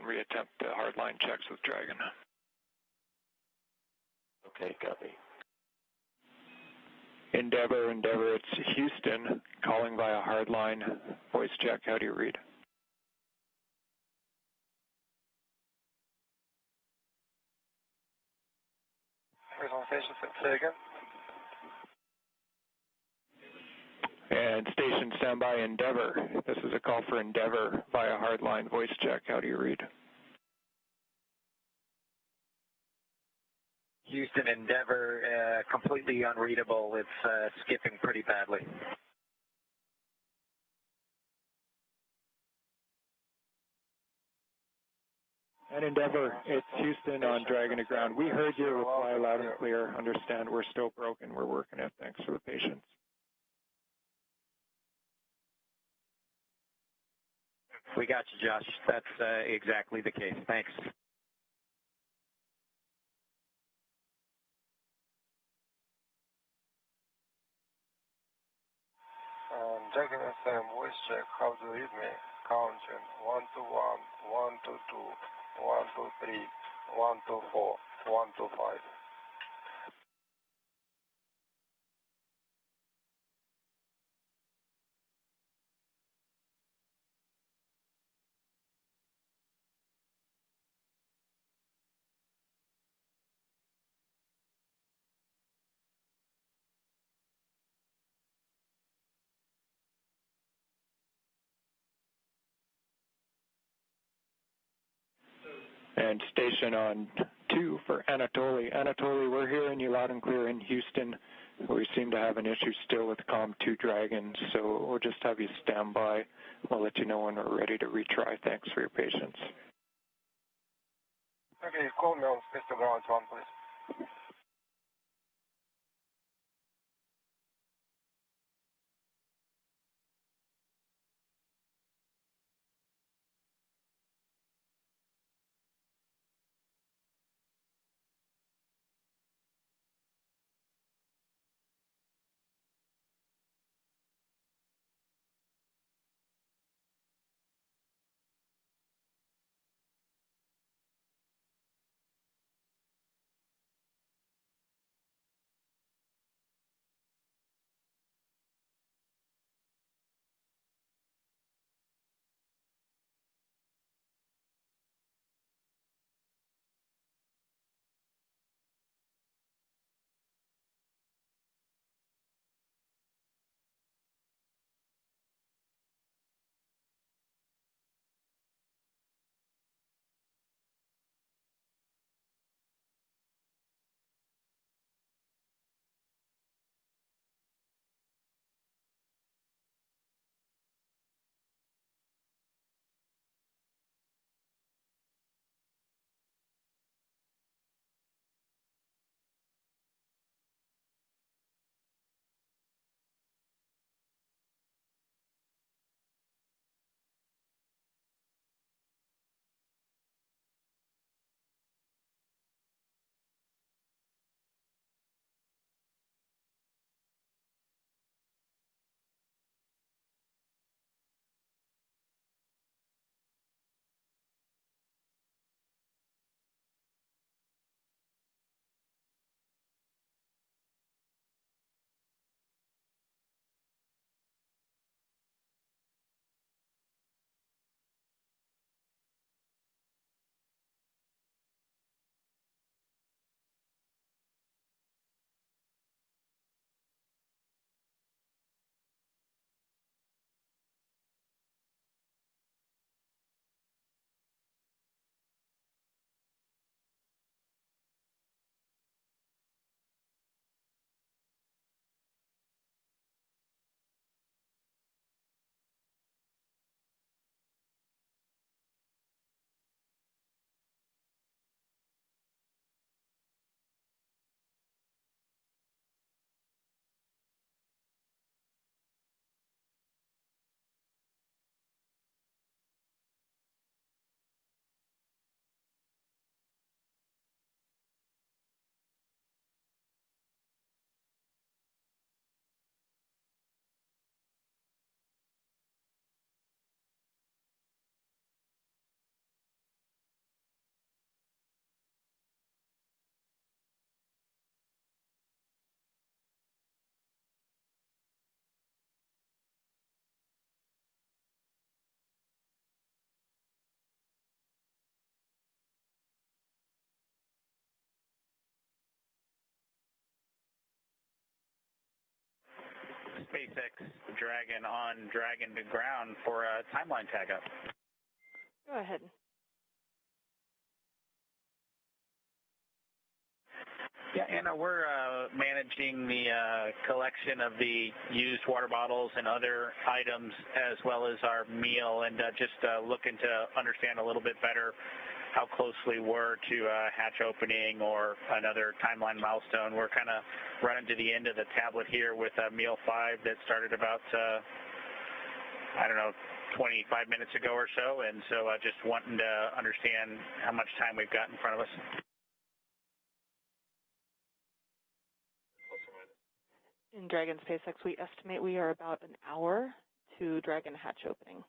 reattempt the hardline checks with Dragon. Okay, copy. Endeavor, it's Houston calling via hardline voice check. How do you read? Say again. And station standby, Endeavor. This is a call for Endeavor via hardline voice check. How do you read? Houston, Endeavor, completely unreadable. It's skipping pretty badly. And Endeavor, it's Houston on Dragon to ground. We heard your reply loud and clear. Understand we're still broken. We're working it. Thanks for the patience. We got you, Josh. That's exactly the case. Thanks. Dragon FM voice check. How to read me? Counting 121, 122, 123, 124, 125. And station on 2 for Anatoly. Anatoly, we're hearing you loud and clear in Houston. We seem to have an issue still with COM2 Dragon, so we'll just have you stand by. We'll let you know when we're ready to retry. Thanks for your patience. Okay, call me on Space to Ground 1, please. SpaceX Dragon on Dragon to ground for a timeline tag up. Go ahead. Yeah, Anna, we're managing the collection of the used water bottles and other items as well as our meal, and just looking to understand a little bit better how closely we're to hatch opening or another timeline milestone. We're kind of running to the end of the tablet here with meal 5 that started about, 25 minutes ago or so, and so just wanting to understand how much time we've got in front of us. In Dragon SpaceX, we estimate we are about an hour to Dragon hatch opening.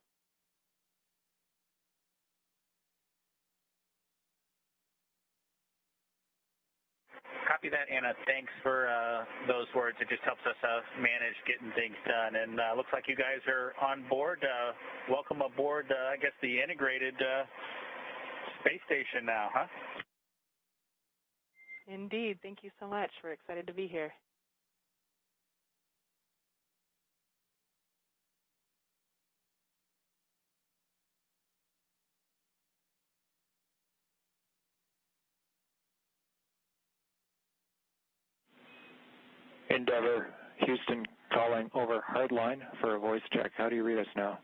Copy that, Anna. Thanks for those words. It just helps us manage getting things done. And looks like you guys are on board. Welcome aboard, I guess, the integrated space station now, huh? Indeed. Thank you so much. We're excited to be here. Endeavor, Houston calling over hardline for a voice check. How do you read us now?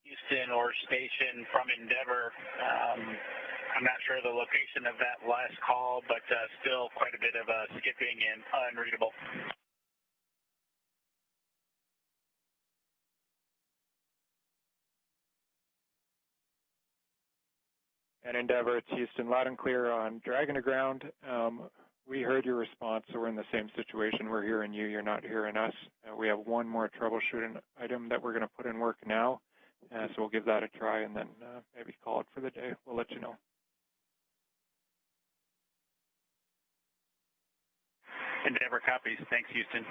Houston or station from Endeavor. I'm not sure the location of that last call, but still quite a bit of skipping and unreadable. And Endeavor, it's Houston, loud and clear on Dragon to ground. We heard your response, so we're in the same situation. We're hearing you, you're not hearing us. We have one more troubleshooting item that we're going to put in work now, so we'll give that a try and then maybe call it for the day. We'll let you know. Endeavor copies. Thanks, Houston.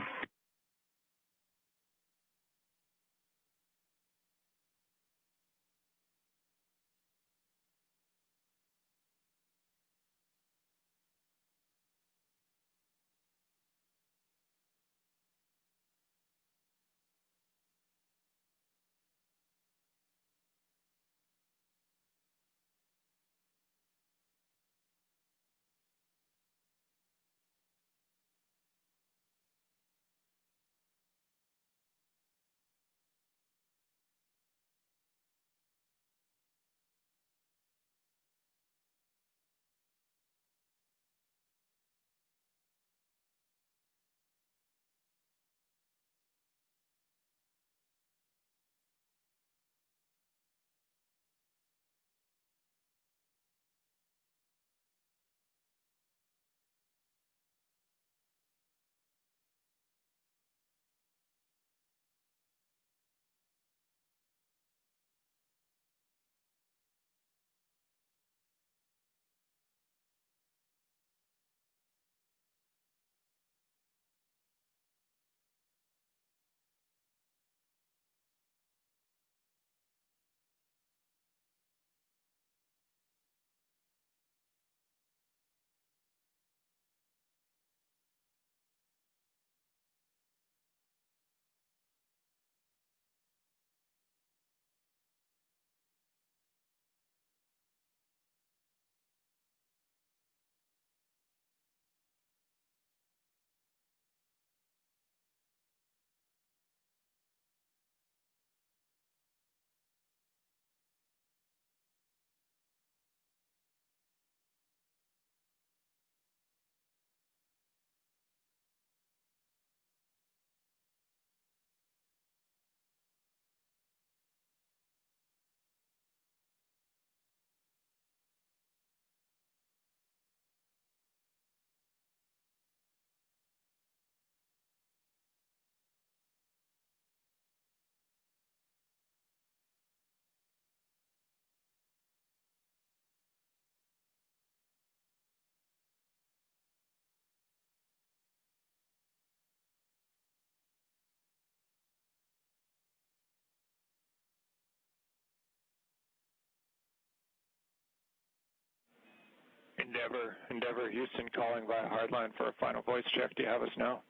Endeavor Houston calling via hardline for a final voice check. Do you have us now?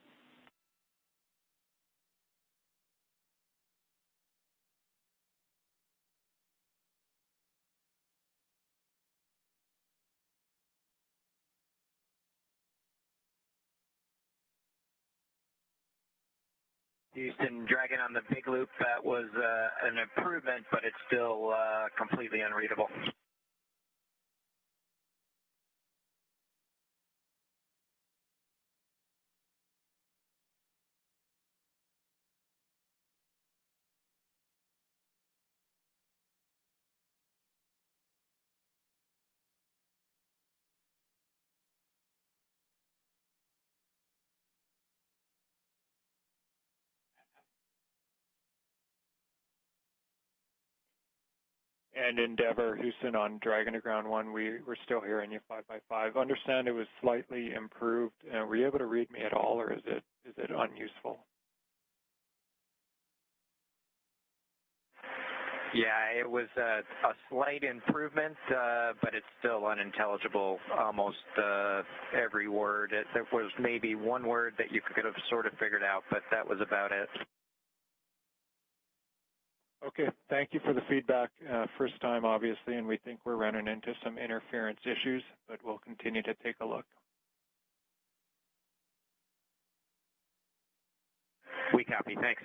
Houston, Dragon on the big loop, that was an improvement, but it's still completely unreadable. And Endeavor Houston on Dragon to ground 1, we're still hearing you 5x5. Understand it was slightly improved. Were you able to read me at all, or is it unuseful? Yeah, it was a slight improvement, but it's still unintelligible, almost every word. There was maybe one word that you could have sort of figured out, but that was about it. Okay, thank you for the feedback. First time, obviously, and we think we're running into some interference issues, but we'll continue to take a look. We copy, thanks.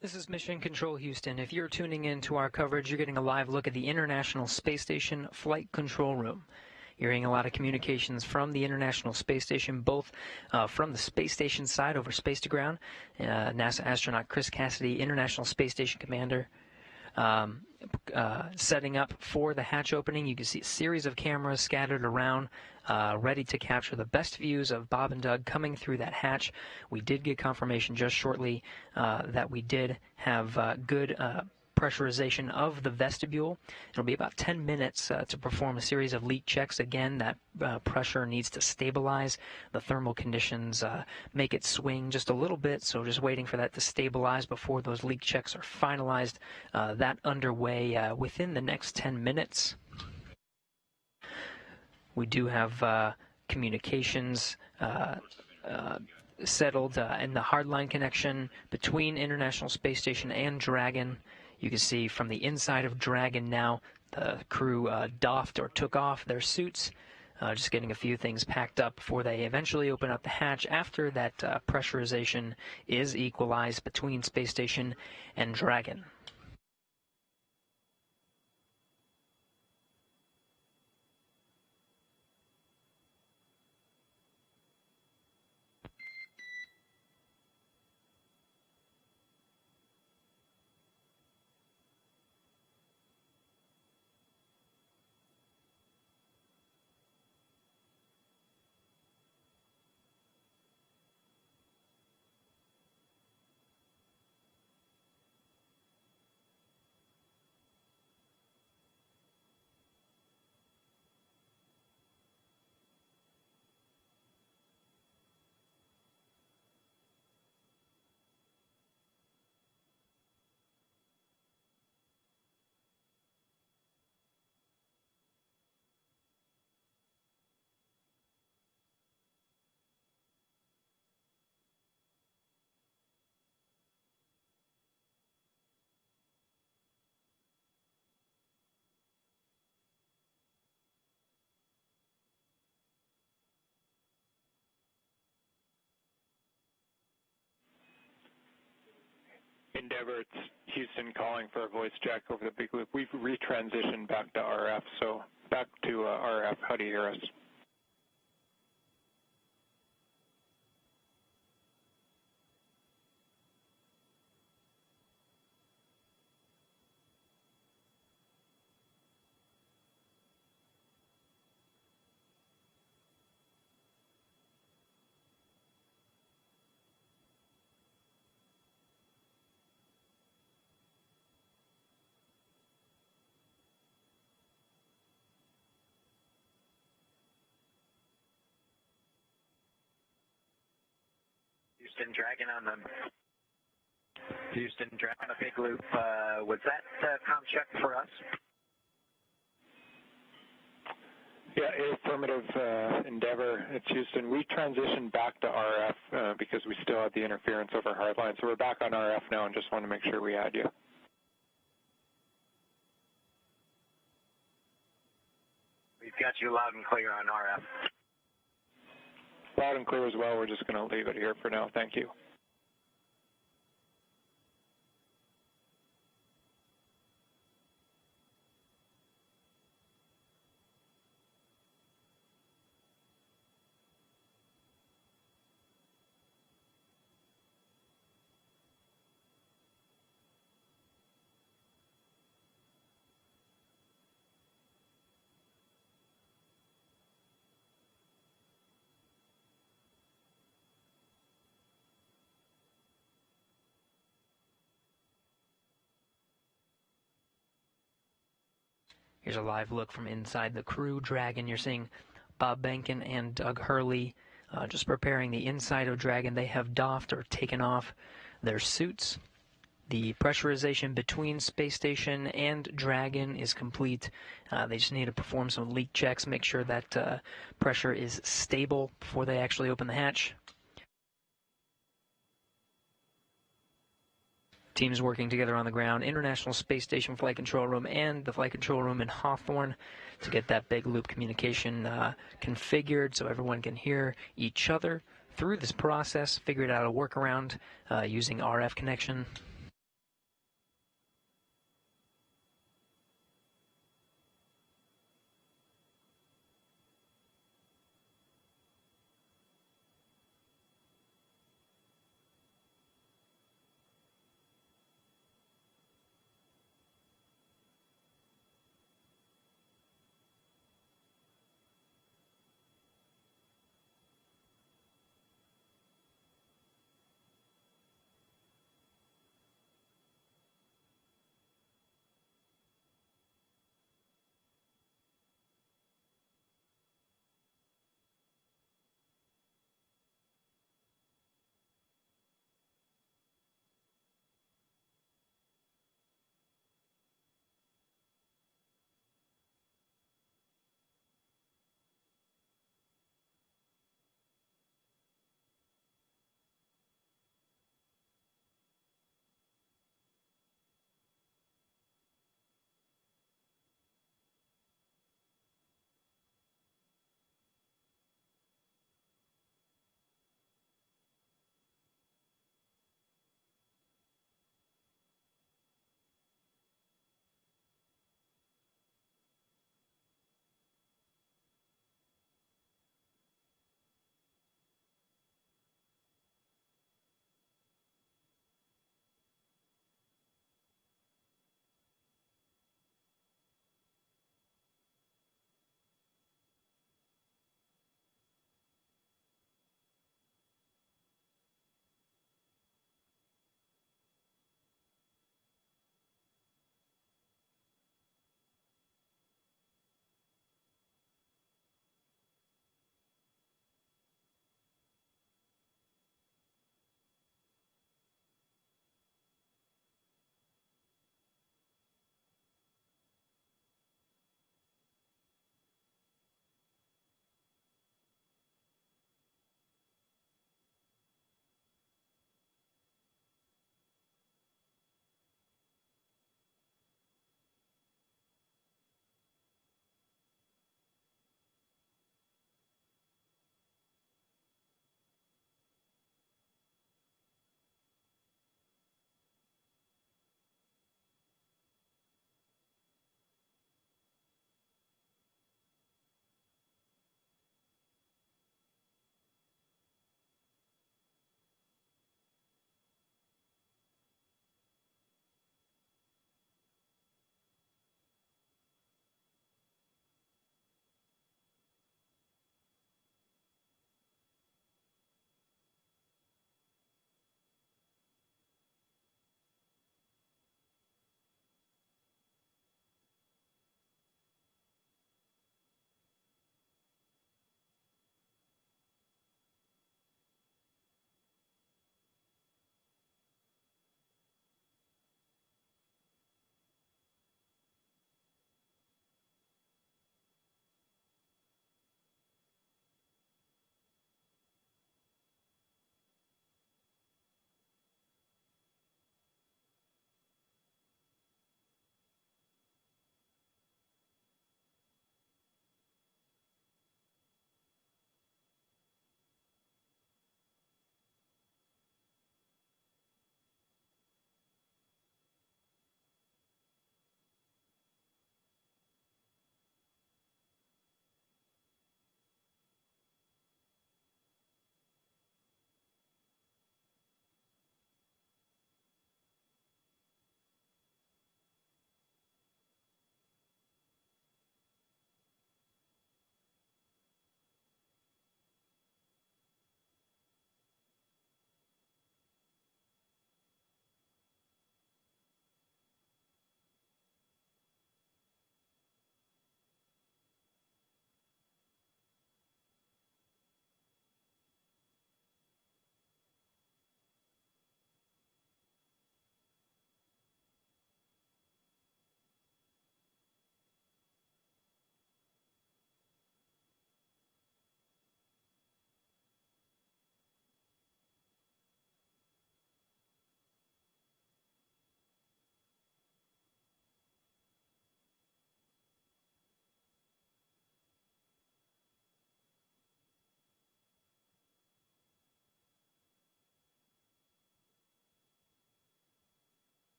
This is Mission Control Houston. If you're tuning in to our coverage, you're getting a live look at the International Space Station Flight Control Room. You're hearing a lot of communications from the International Space Station, both from the space station side over space to ground. NASA astronaut Chris Cassidy, International Space Station Commander, setting up for the hatch opening. You can see a series of cameras scattered around, ready to capture the best views of Bob and Doug coming through that hatch. We did get confirmation just shortly that we did have good pressurization of the vestibule. It'll be about 10 minutes to perform a series of leak checks. Again, that pressure needs to stabilize. The thermal conditions make it swing just a little bit, so just waiting for that to stabilize before those leak checks are finalized. That underway within the next 10 minutes. We do have communications settled in the hardline connection between International Space Station and Dragon. You can see from the inside of Dragon now, the crew doffed or took off their suits, just getting a few things packed up before they eventually open up the hatch after that pressurization is equalized between Space Station and Dragon. Endeavor, it's Houston calling for a voice jack over the big loop. We've retransitioned back to RF, so back to RF. How do you hear us? Houston Dragon on the Houston Dragon on a big loop. Was that comm check for us? Yeah, affirmative, Endeavor. It's Houston. We transitioned back to RF because we still had the interference over hardline. So we're back on RF now and just want to make sure we had you. We've got you loud and clear on RF. Loud and clear as well. We're just going to leave it here for now. Thank you. Here's a live look from inside the Crew Dragon. You're seeing Bob Bankin and Doug Hurley just preparing the inside of Dragon. They have doffed or taken off their suits. The pressurization between Space Station and Dragon is complete. They just need to perform some leak checks, make sure that pressure is stable before they actually open the hatch. Teams working together on the ground, International Space Station Flight Control Room and the Flight Control Room in Hawthorne to get that big loop communication configured so everyone can hear each other through this process, figured out a workaround using RF connection.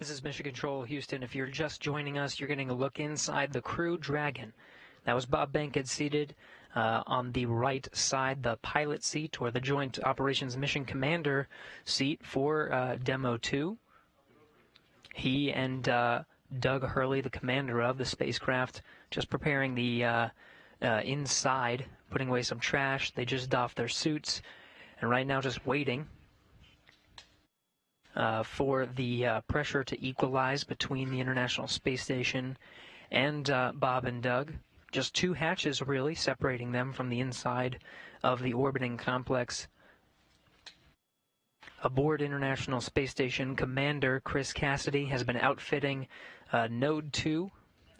This is Mission Control, Houston. If you're just joining us, you're getting a look inside the crew Dragon. That was Bob Bankhead seated on the right side, the pilot seat, or the Joint Operations Mission Commander seat for Demo 2. He and Doug Hurley, the commander of the spacecraft, just preparing the inside, putting away some trash. They just doffed their suits, and right now just waiting for the pressure to equalize between the International Space Station and Bob and Doug. Just two hatches, really, separating them from the inside of the orbiting complex. Aboard International Space Station, Commander Chris Cassidy has been outfitting Node 2.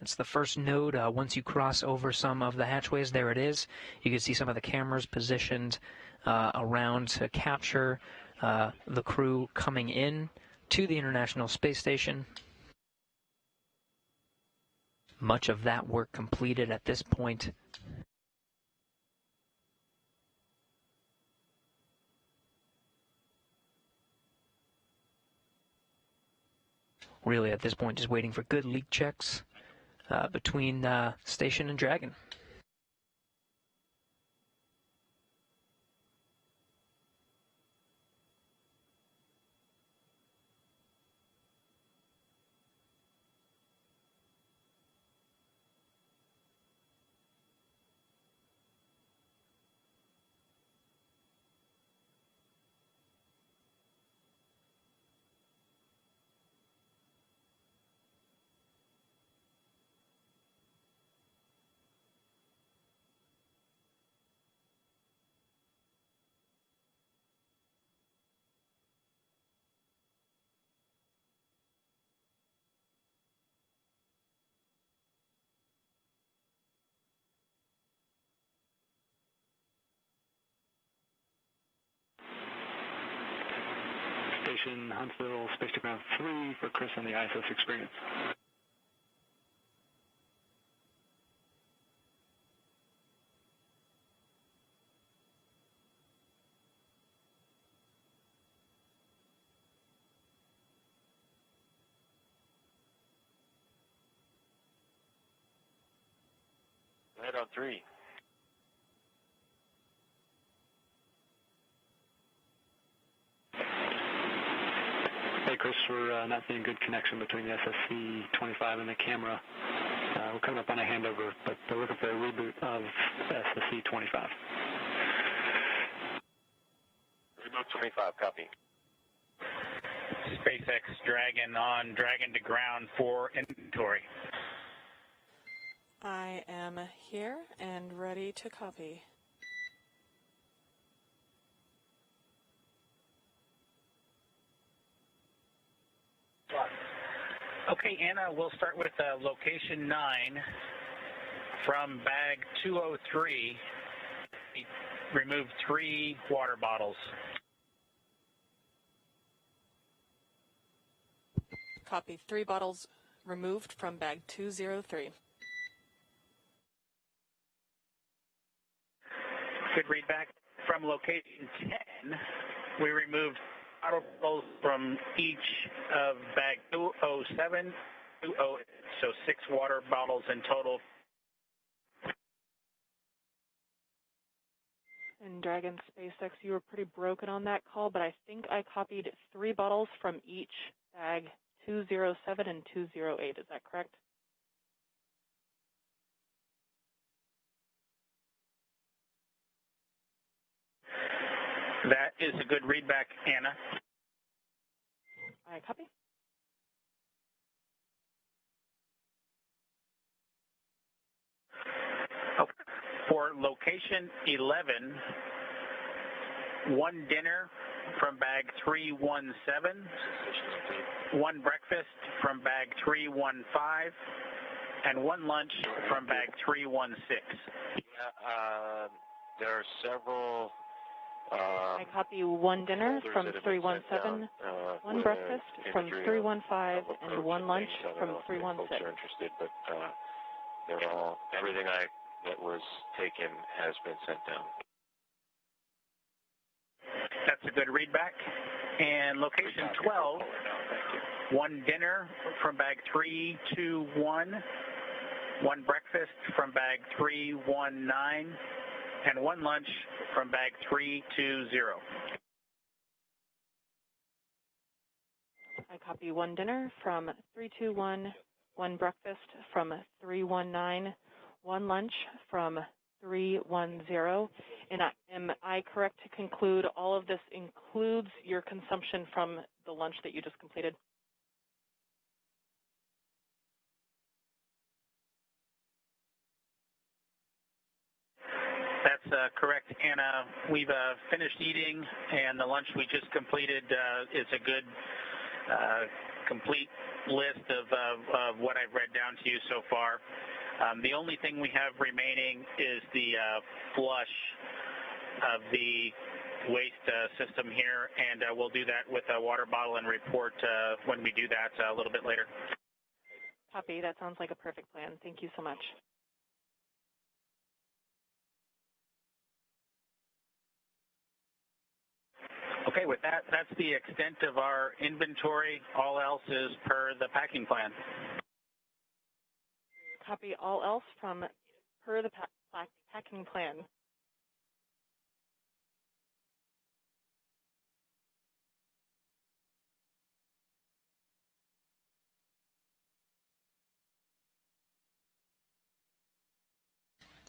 It's the first node. Once you cross over some of the hatchways, there it is. You can see some of the cameras positioned around to capture the crew coming in to the International Space Station. Much of that work completed at this point. Really, at this point, just waiting for good leak checks between Station and Dragon. Station Huntsville, Spacecraft 3 for Chris on the ISS experience. Head on 3. Hey Chris, we're not seeing good connection between the SSC-25 and the camera. We're coming up on a handover, but they're looking for a reboot of SSC-25. Reboot 25, copy. SpaceX Dragon on Dragon to ground for inventory. I am here and ready to copy. Okay, Anna, we'll start with location 9 from bag 203. Remove 3 water bottles. Copy. 3 bottles removed from bag 203. Good read back. From location 10, we removed bottles from each of bag 207, 208, so 6 water bottles in total. And Dragon SpaceX, you were pretty broken on that call, but I think I copied 3 bottles from each bag 207 and 208. Is that correct? That is a good read back, Anna. I copy. Okay. For location 11, 1 dinner from bag 317, 1 breakfast from bag 315, and 1 lunch from bag 316. There are several... I copy 1 dinner from 317, 1 breakfast from 315, and 1 lunch from 316. Folks are interested, but they're all, everything that was taken has been sent down. That's a good read back. And location 12, one dinner from bag 321, one breakfast from bag 319, and one lunch from bag 320. I copy one dinner from 321, one breakfast from 319, one lunch from 310. And am I correct to conclude all of this includes your consumption from the lunch that you just completed? That's correct, Anna. We've finished eating, and the lunch we just completed is a good, complete list of what I've read down to you so far. The only thing we have remaining is the flush of the waste system here, and we'll do that with a water bottle and report when we do that a little bit later. Copy. That sounds like a perfect plan. Thank you so much. Okay, with that, that's the extent of our inventory. All else is per the packing plan. Copy. All else from per the packing plan.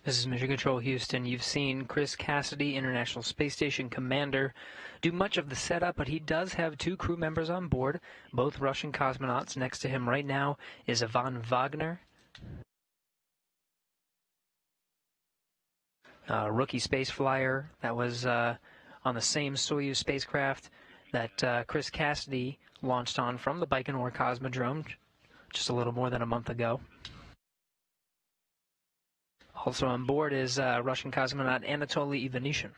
This is Mission Control Houston. You've seen Chris Cassidy, International Space Station Commander, do much of the setup, but he does have two crew members on board, both Russian cosmonauts. Next to him right now is Ivan Wagner, rookie space flyer that was on the same Soyuz spacecraft that Chris Cassidy launched on from the Baikonur Cosmodrome just a little more than a month ago. Also on board is Russian cosmonaut Anatoly Ivanishin.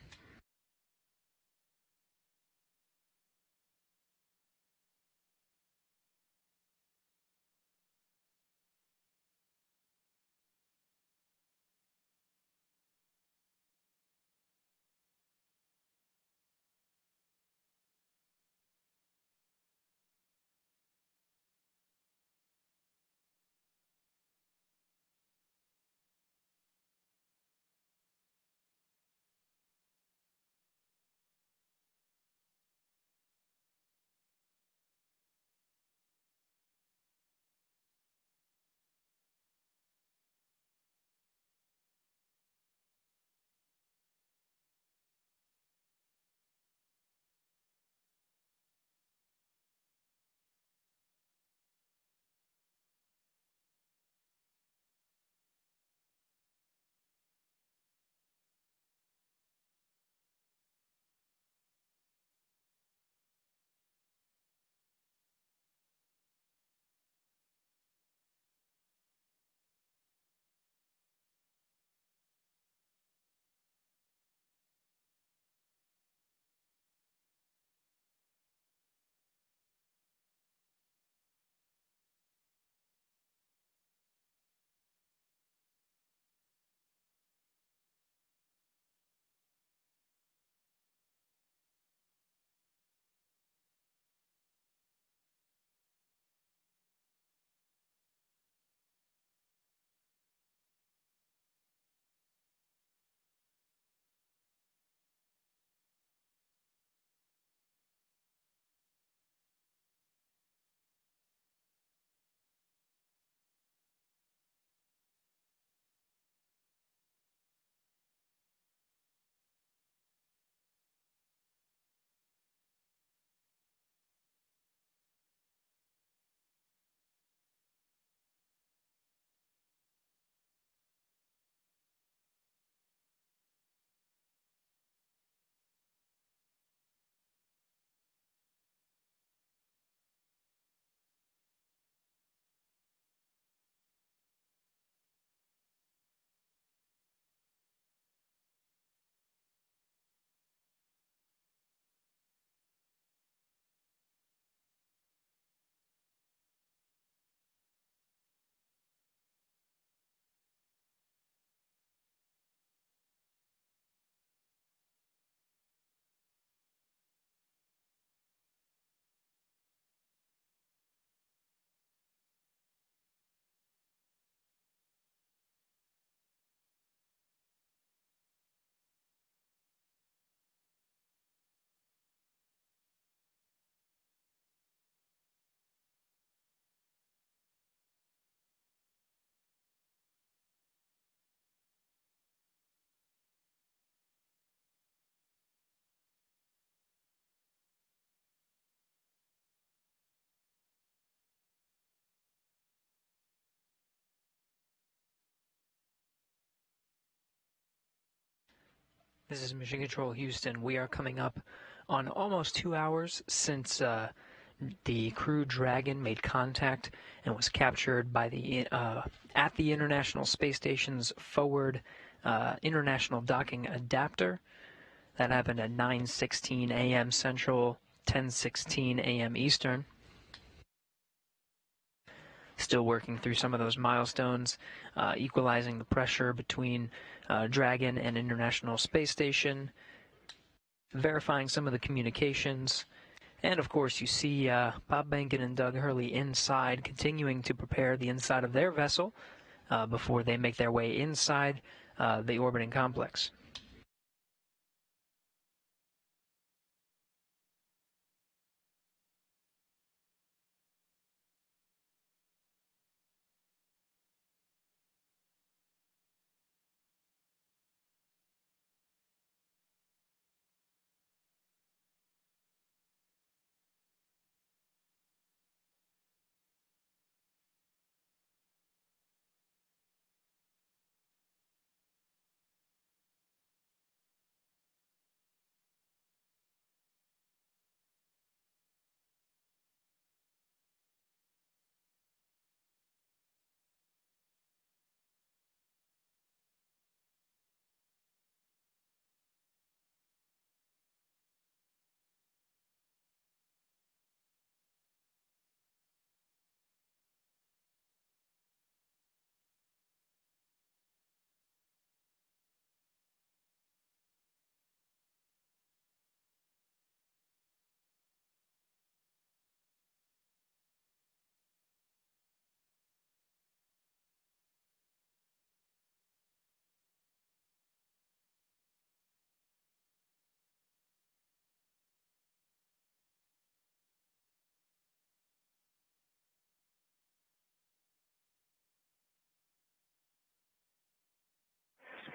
This is Mission Control Houston. We are coming up on almost 2 hours since the crew Dragon made contact and was captured by at the International Space Station's forward international docking adapter. That happened at 9:16 a.m. Central, 10:16 a.m. Eastern. Still working through some of those milestones, equalizing the pressure between Dragon and International Space Station, verifying some of the communications, and of course you see Bob Behnken and Doug Hurley inside, continuing to prepare the inside of their vessel before they make their way inside the orbiting complex.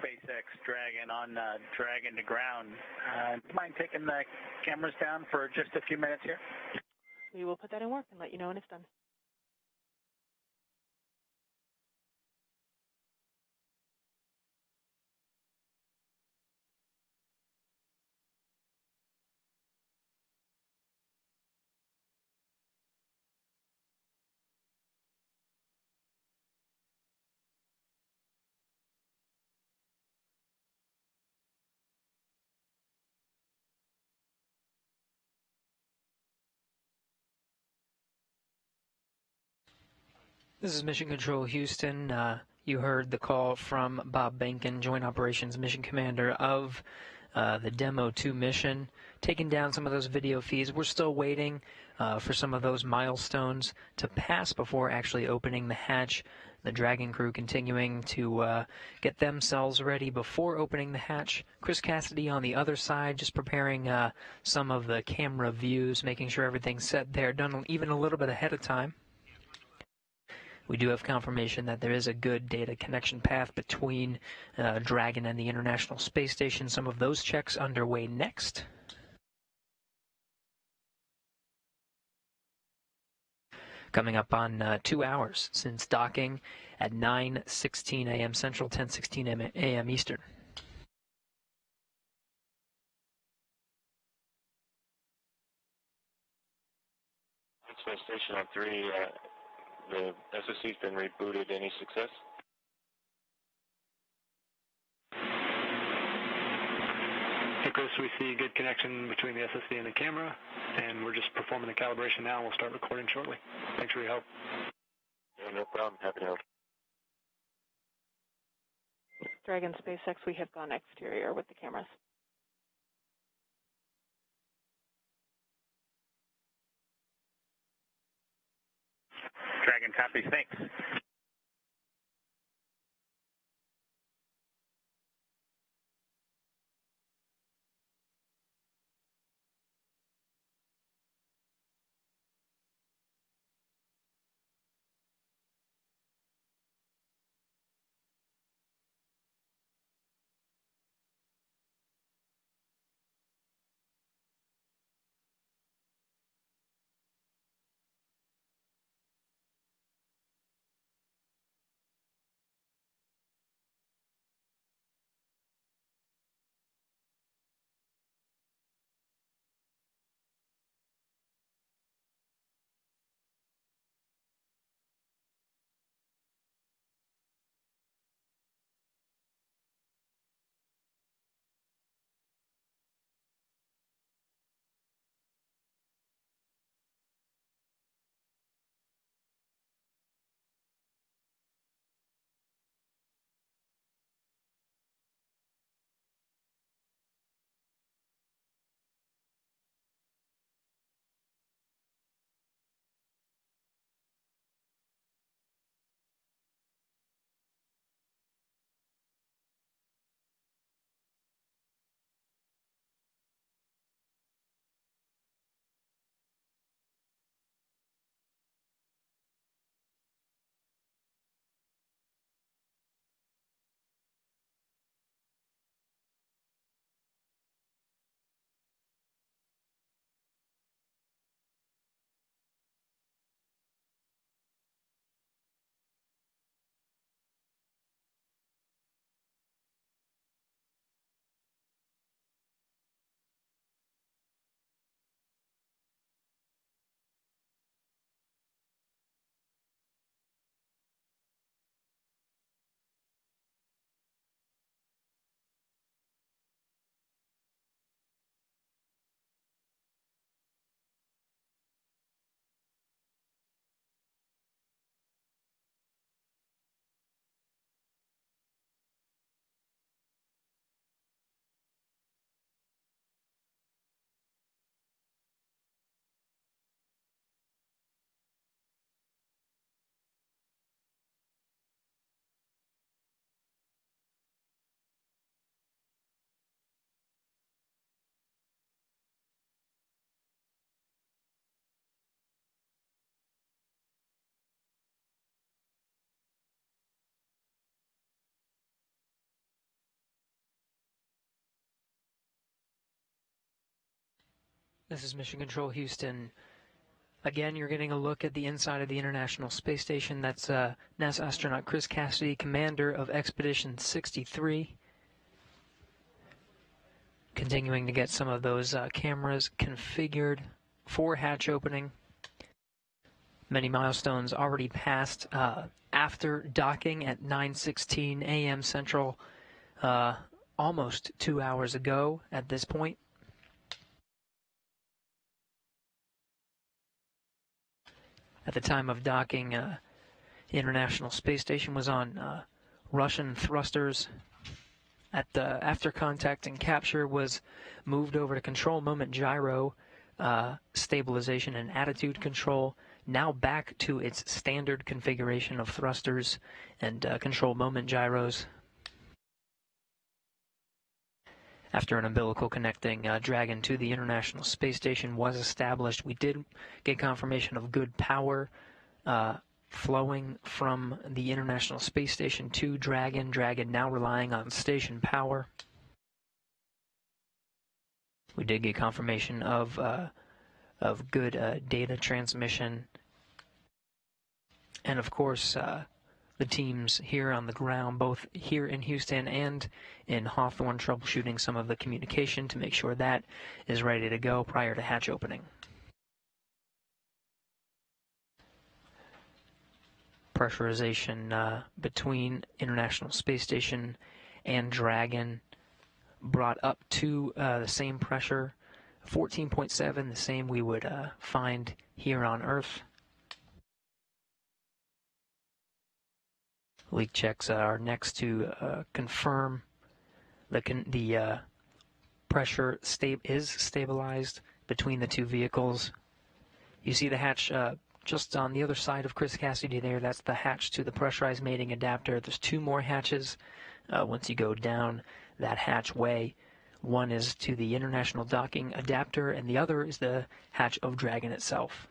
SpaceX Dragon on Dragon to ground. Do you mind taking the cameras down for just a few minutes here? We will put that in work and let you know when it's done. This is Mission Control Houston. You heard the call from Bob Behnken, Joint Operations Mission Commander of the Demo 2 mission, taking down some of those video feeds. We're still waiting for some of those milestones to pass before actually opening the hatch. The Dragon crew continuing to get themselves ready before opening the hatch. Chris Cassidy on the other side, just preparing some of the camera views, making sure everything's set there, done even a little bit ahead of time. We do have confirmation that there is a good data connection path between Dragon and the International Space Station. Some of those checks underway next. Coming up on 2 hours since docking at 9:16 a.m. Central, 10:16 a.m. Eastern. Space Station on 3. The SSC's been rebooted. Any success? Hey Chris, we see good connection between the SSC and the camera, and we're just performing the calibration now. We'll start recording shortly. Thanks for your help. Yeah, no problem. Happy to help. Dragon SpaceX, we have gone exterior with the cameras. Dragon copy, thanks. This is Mission Control Houston. Again, you're getting a look at the inside of the International Space Station. That's NASA astronaut Chris Cassidy, commander of Expedition 63. Continuing to get some of those cameras configured for hatch opening. Many milestones already passed after docking at 9:16 a.m. Central, almost 2 hours ago at this point. At the time of docking, the International Space Station was on Russian thrusters. After contact and capture, was moved over to control moment gyro, stabilization and attitude control. Now back to its standard configuration of thrusters and control moment gyros. After an umbilical connecting Dragon to the International Space Station was established, we did get confirmation of good power flowing from the International Space Station to Dragon. Dragon now relying on station power. We did get confirmation of good data transmission. And of course, the teams here on the ground, both here in Houston and in Hawthorne, troubleshooting some of the communication to make sure that is ready to go prior to hatch opening. Pressurization between International Space Station and Dragon brought up to the same pressure, 14.7, the same we would find here on Earth. Leak checks are next to confirm the pressure is stabilized between the two vehicles. You see the hatch just on the other side of Chris Cassidy there. That's the hatch to the pressurized mating adapter. There's two more hatches once you go down that hatchway. One is to the international docking adapter, and the other is the hatch of Dragon itself.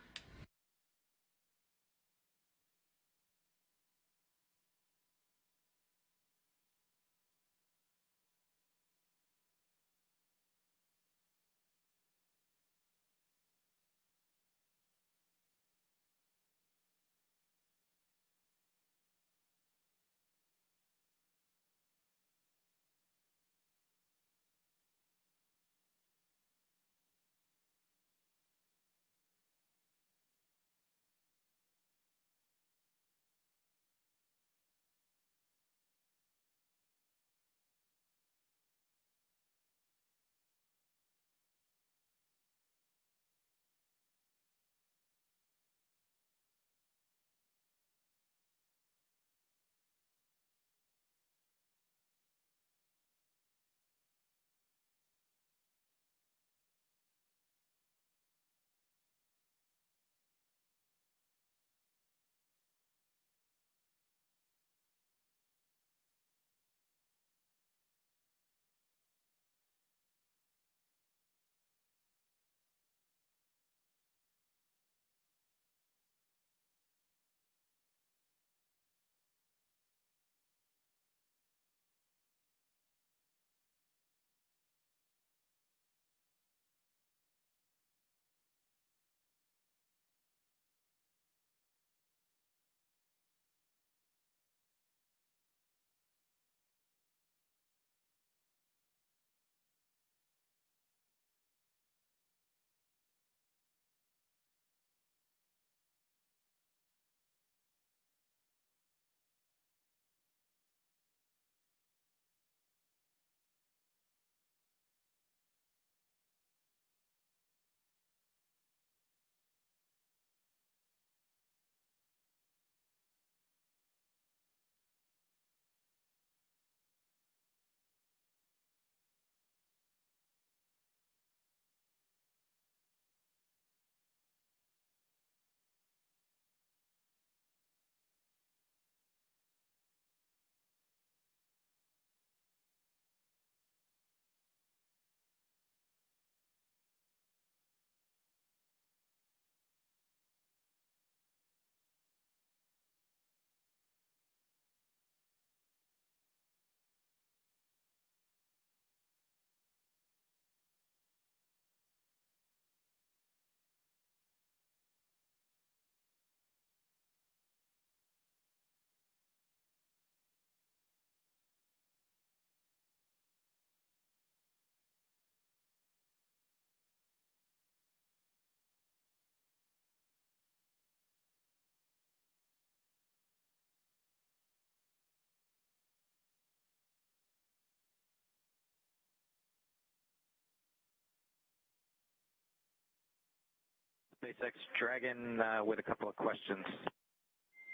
SpaceX Dragon with a couple of questions.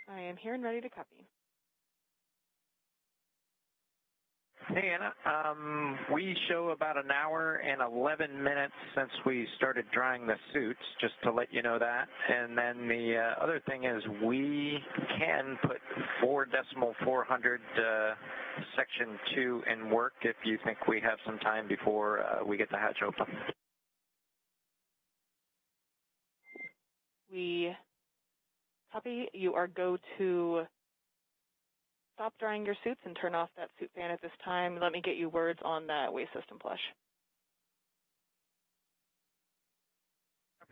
I am here and ready to copy. Hey, Anna. We show about an hour and 11 minutes since we started drying the suits, just to let you know that. And then the other thing is we can put 4.400 section 2 in work if you think we have some time before we get the hatch open. We copy. You are go to stop drying your suits and turn off that suit fan at this time. Let me get you words on that waste system flush.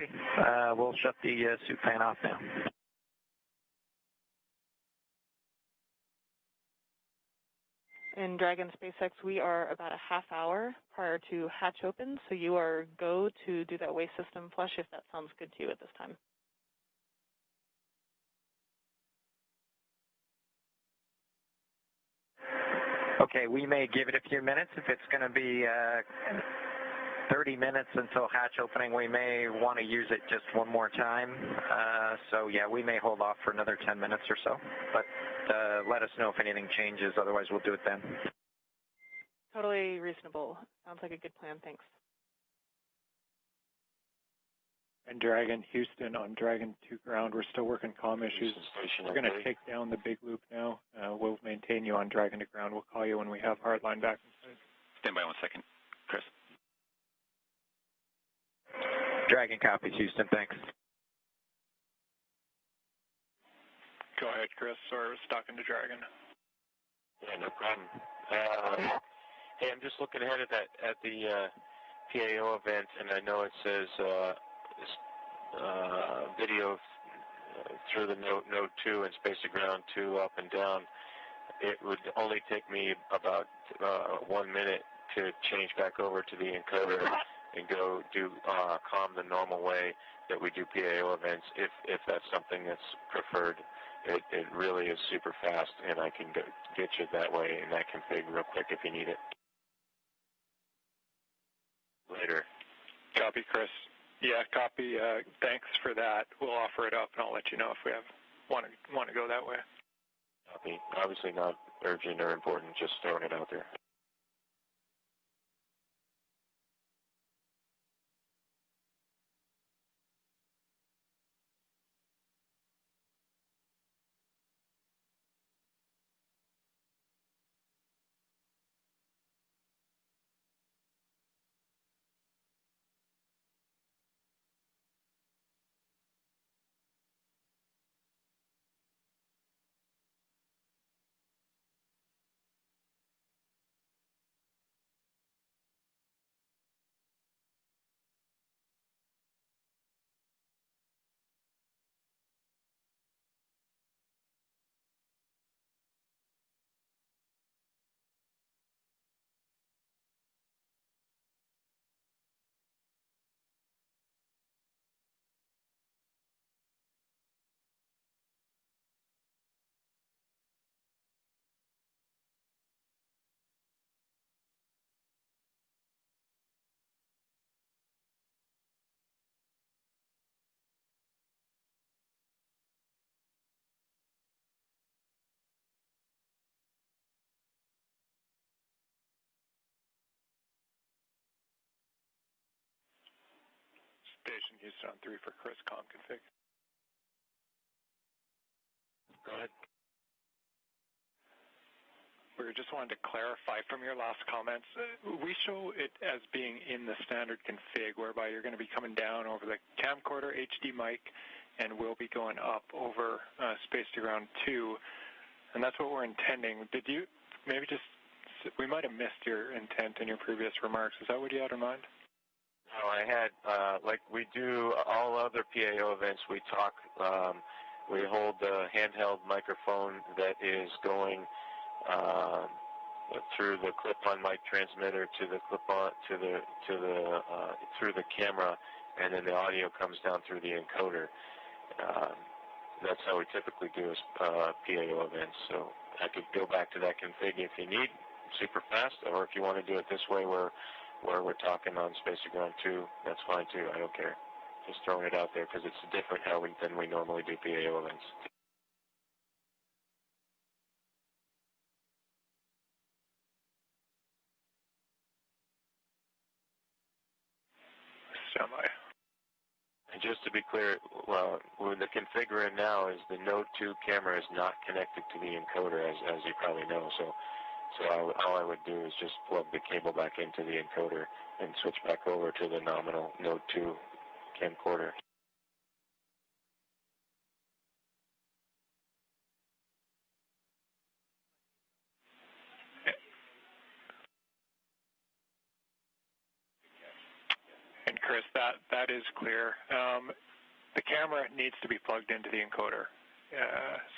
Okay. We'll shut the suit fan off now. In Dragon SpaceX, we are about a half hour prior to hatch open, so you are go to do that waste system flush if that sounds good to you at this time. Okay, we may give it a few minutes. If it's going to be 30 minutes until hatch opening, we may want to use it just one more time. So yeah, we may hold off for another 10 minutes or so, but let us know if anything changes. Otherwise, we'll do it then. Totally reasonable. Sounds like a good plan. Thanks. And Dragon, Houston on Dragon 2 ground. We're still working comm issues. We're going to take down the big loop now. We'll maintain you on Dragon to ground. We'll call you when we have hardline back inside. Stand by 1 second. Chris. Dragon copies, Houston. Thanks. Go ahead, Chris. Sorry, we're stuck into Dragon. Yeah, no problem. Hey, I'm just looking ahead at the PAO event, and I know it says video through the node 2 and space to ground 2 up and down. It would only take me about 1 minute to change back over to the encoder and go do comm the normal way that we do PAO events, if that's something that's preferred. It really is super fast, and I can get you that way in that config real quick if you need it. Later. Copy, Chris. Yeah, copy. Thanks for that. We'll offer it up, and I'll let you know if we want to go that way. Copy. Obviously not urgent or important, just throwing it out there. Station Houston on 3 for Chris, comm config. Go ahead. We just wanted to clarify from your last comments. We show it as being in the standard config, whereby you're going to be coming down over the camcorder HD mic, and we'll be going up over space to ground 2, and that's what we're intending. Did you maybe just? We might have missed your intent in your previous remarks. Is that what you had in mind? No, I had, like we do all other PAO events, we talk, we hold the handheld microphone that is going through the clip-on mic transmitter to the clip-on, through the camera, and then the audio comes down through the encoder. That's how we typically do PAO events. So I could go back to that config if you need, super fast, or if you want to do it this way where we're talking on space to ground 2, that's fine too. I don't care. Just throwing it out there because it's different than we normally do PAO events. Semi. And just to be clear, well, the configure now is the Node 2 camera is not connected to the encoder, as you probably know. So all I would do is just plug the cable back into the encoder and switch back over to the nominal Node 2 camcorder. And Chris, that is clear. The camera needs to be plugged into the encoder.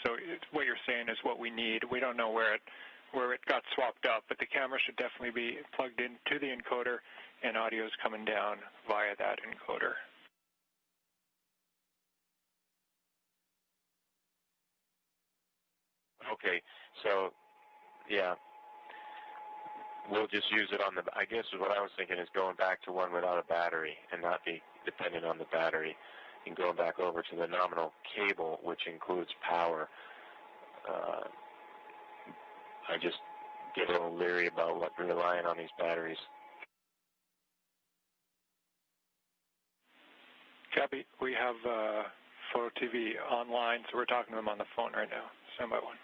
So what you're saying is what we need. We don't know where it got swapped up, but the camera should definitely be plugged into the encoder, and audio is coming down via that encoder. Okay, so yeah, we'll just use it on the. I guess what I was thinking is going back to one without a battery and not be dependent on the battery, and going back over to the nominal cable, which includes power. I just get a little leery about relying on these batteries. Copy. We have Photo TV online, so we're talking to them on the phone right now. Stand by one.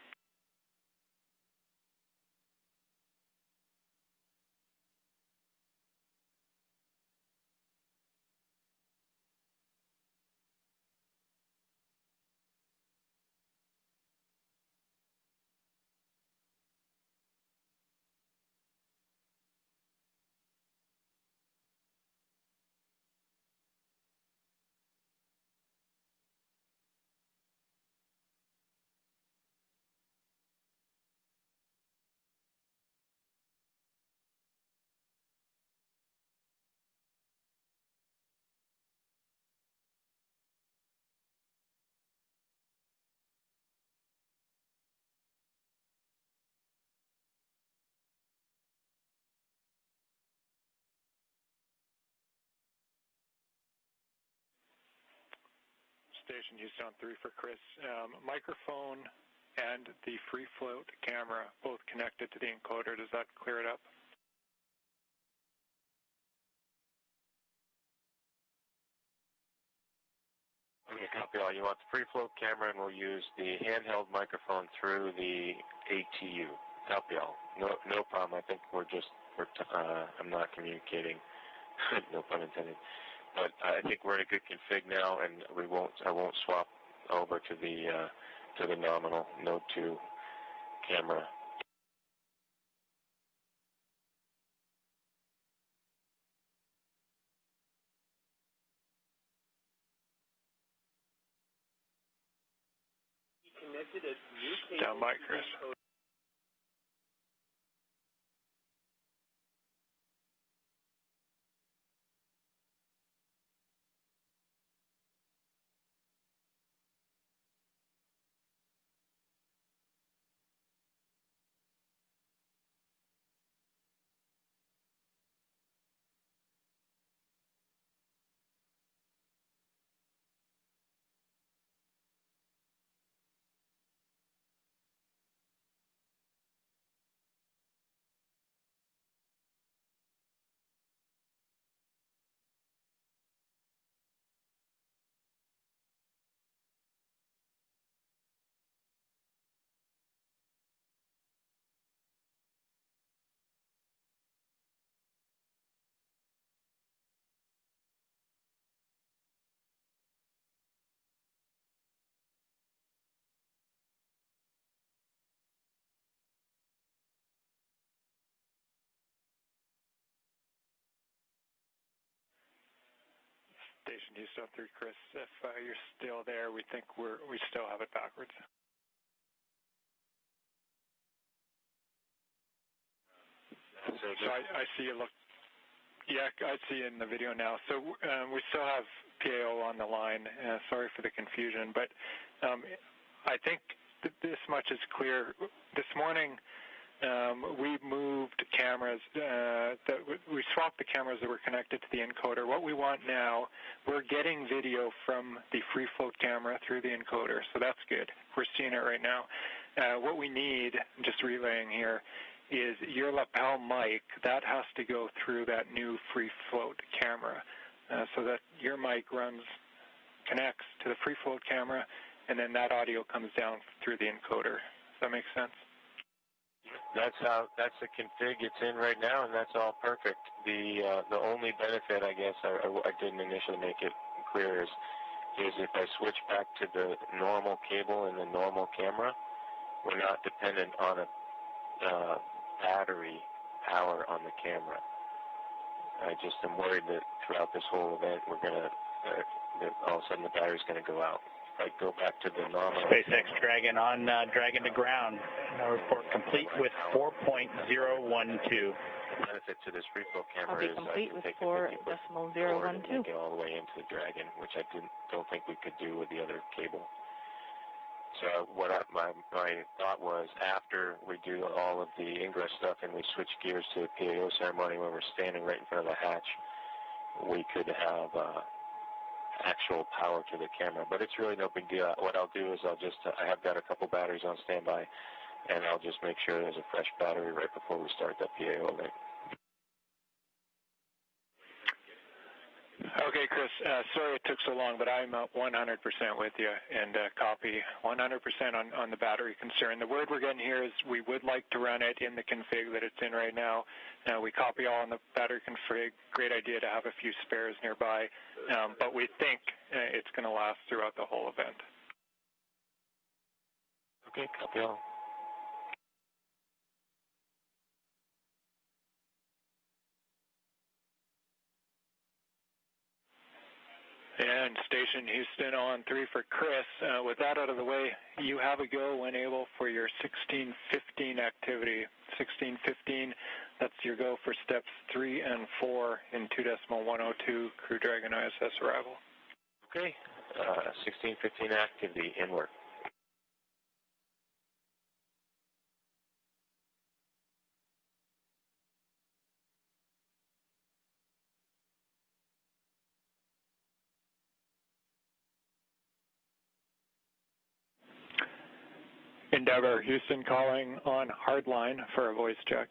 Station Houston on 3 for Chris. Microphone and the free float camera both connected to the encoder. Does that clear it up? Okay, copy all. You want the free float camera, and we'll use the handheld microphone through the ATU. Copy all. No problem. I think I'm not communicating. No pun intended. But I think we're in a good config now, and I won't swap over to the nominal Node 2 camera. Down by Chris. Station Houston 3, Chris. If you're still there, we think we still have it backwards. So I see you look. Yeah, I see in the video now. So we still have PAO on the line. Sorry for the confusion, but I think this much is clear. This morning we moved cameras, we swapped the cameras that were connected to the encoder. What we want now, we're getting video from the free float camera through the encoder, so that's good. We're seeing it right now. What we need, just relaying here, is your lapel mic. That has to go through that new free float camera, so that your mic connects to the free float camera, and then that audio comes down through the encoder. Does that make sense? That's the config it's in right now, and that's all perfect. The only benefit, I guess, I didn't initially make it clear, is if I switch back to the normal cable and the normal camera, we're not dependent on a battery power on the camera. I just am worried that throughout this whole event, we're gonna that all of a sudden the battery's gonna go out. I go back to the normal. SpaceX Dragon on Dragon to ground. Report complete with 4.012. The benefit to this free flow camera Copy is complete I can with take 4.012. and take it all the way into the Dragon, which I don't think we could do with the other cable. So what my thought was, after we do all of the ingress stuff and we switch gears to the PAO ceremony when we're standing right in front of the hatch, we could have actual power to the camera. But it's really no big deal. What I'll do is I have got a couple batteries on standby, and I'll just make sure there's a fresh battery right before we start that PAO event. Okay, Chris, sorry it took so long, but I'm 100% with you, and copy 100% on the battery concern. The word we're getting here is we would like to run it in the config that it's in right now. We copy all on the battery config. Great idea to have a few spares nearby, but we think it's going to last throughout the whole event. Okay, copy all. And Station Houston on 3 for Chris. With that out of the way, you have a go when able for your 1615 activity. 1615, that's your go for steps 3 and 4 in 2.102 Crew Dragon ISS arrival. Okay, 1615 activity, inward. Endeavor, Houston calling on hardline for a voice check.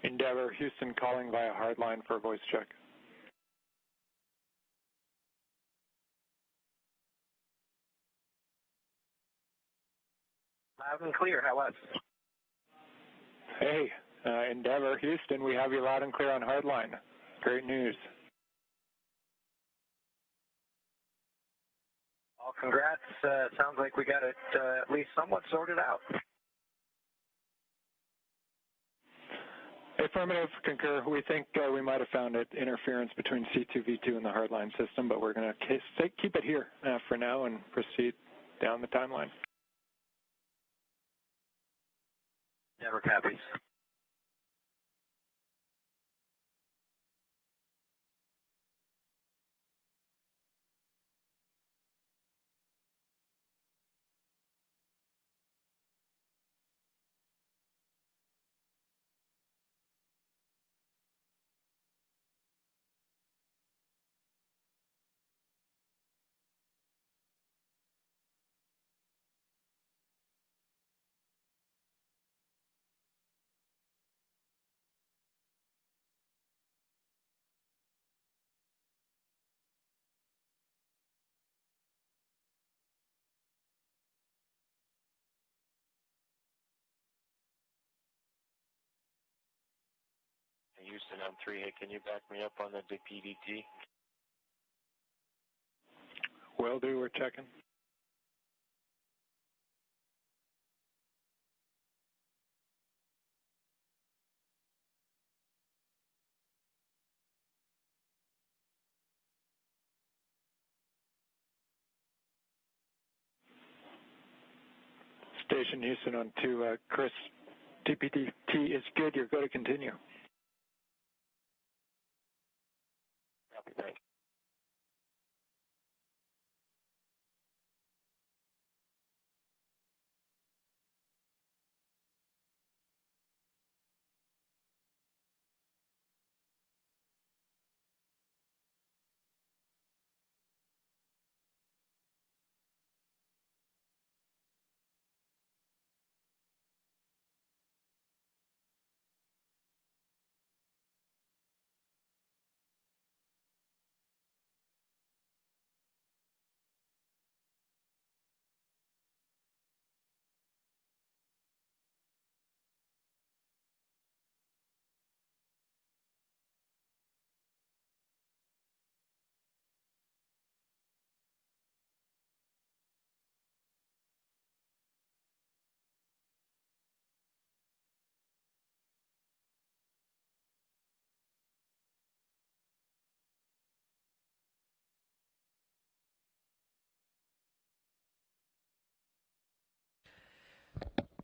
Endeavor, Houston calling via hardline for a voice check. Loud and clear, how was? Hey, Endeavor, Houston, we have you loud and clear on hardline. Great news. Well, congrats. Sounds like we got it at least somewhat sorted out. Affirmative, concur. We think we might have found it, interference between C2V2 and the hardline system, but we're going to keep it here for now and proceed down the timeline. Never copies. Houston on 3, hey, can you back me up on the PDT? Will do, we're checking. Station Houston on 2. Chris, TPT is good. You're going to continue. Copy, thanks.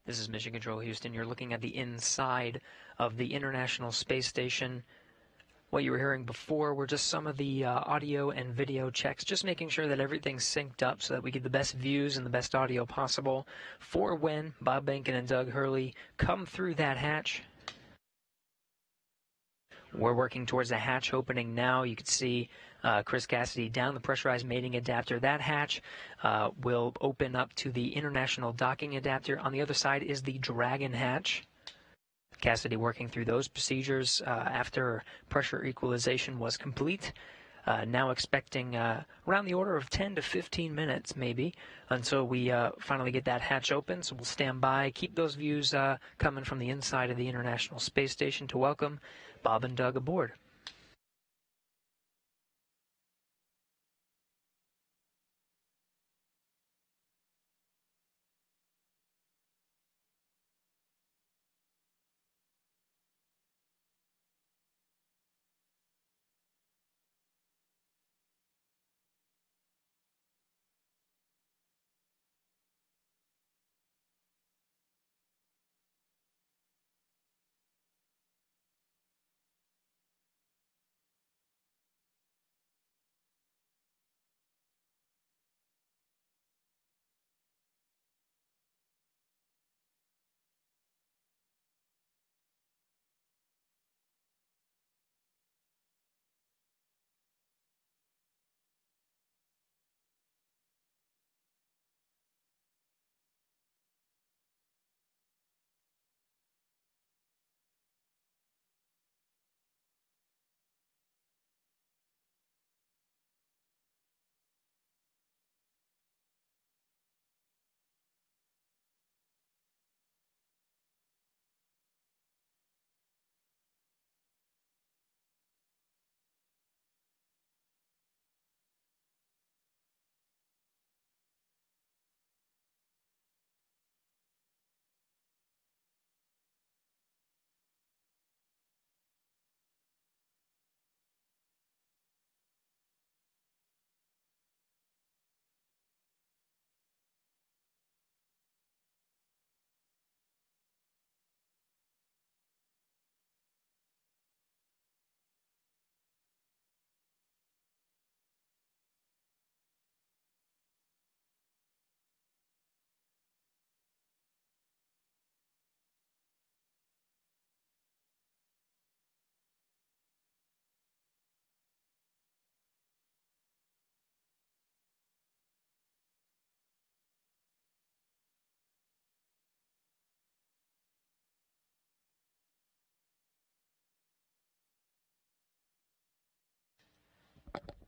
This is Mission Control Houston. You're looking at the inside of the International Space Station. What you were hearing before were just some of the audio and video checks, just making sure that everything's synced up so that we get the best views and the best audio possible for when Bob Behnken and Doug Hurley come through that hatch. We're working towards a hatch opening now. You can see Chris Cassidy down the pressurized mating adapter. That hatch will open up to the international docking adapter. On the other side is the Dragon hatch. Cassidy working through those procedures after pressure equalization was complete. Now expecting around the order of 10 to 15 minutes maybe until we finally get that hatch open. So we'll stand by, keep those views coming from the inside of the International Space Station to welcome Bob and Doug aboard.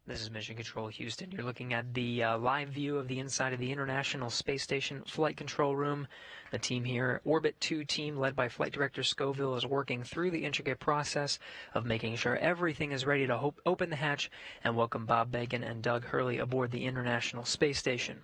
This is Mission Control Houston. You're looking at the live view of the inside of the International Space Station Flight Control Room. The team here, Orbit 2 team, led by Flight Director Scoville, is working through the intricate process of making sure everything is ready to open the hatch and welcome Bob Behnken and Doug Hurley aboard the International Space Station.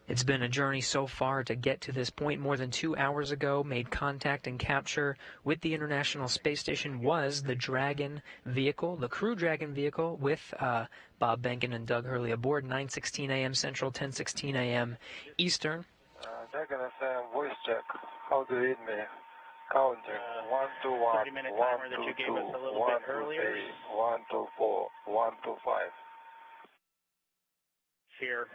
It's been a journey so far to get to this point. More than 2 hours ago, made contact and capture with the International Space Station was the Dragon vehicle, the Crew Dragon vehicle, with Bob Behnken and Doug Hurley aboard, 9:16 a.m. Central, 10:16 a.m. Eastern. Dragon FM voice check. How do you read me? Counting. 1, 2, 1, 30-minute 1, timer that 2, you gave 2, us a little 1, bit 2, earlier. 3, 1, 2, 4, 1, 2, 5. Here,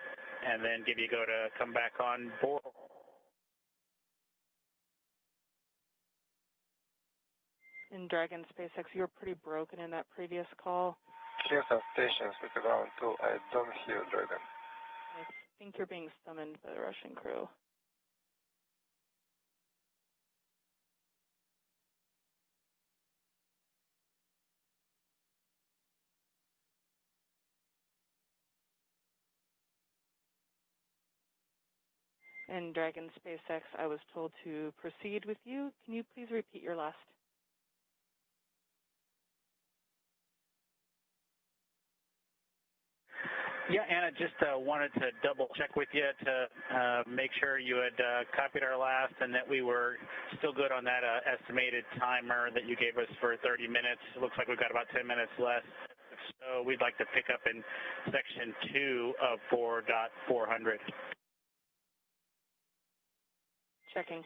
and then give you go to come back on board. In Dragon SpaceX, you were pretty broken in that previous call. Here's some stations with the ground too. I don't hear Dragon. I think you're being summoned by the Russian crew. In Dragon SpaceX, I was told to proceed with you. Can you please repeat your last? Yeah, Anna, just wanted to double check with you to make sure you had copied our last and that we were still good on that estimated timer that you gave us for 30 minutes. It looks like we've got about 10 minutes left. So we'd like to pick up in section 2 of 4.400. Checking.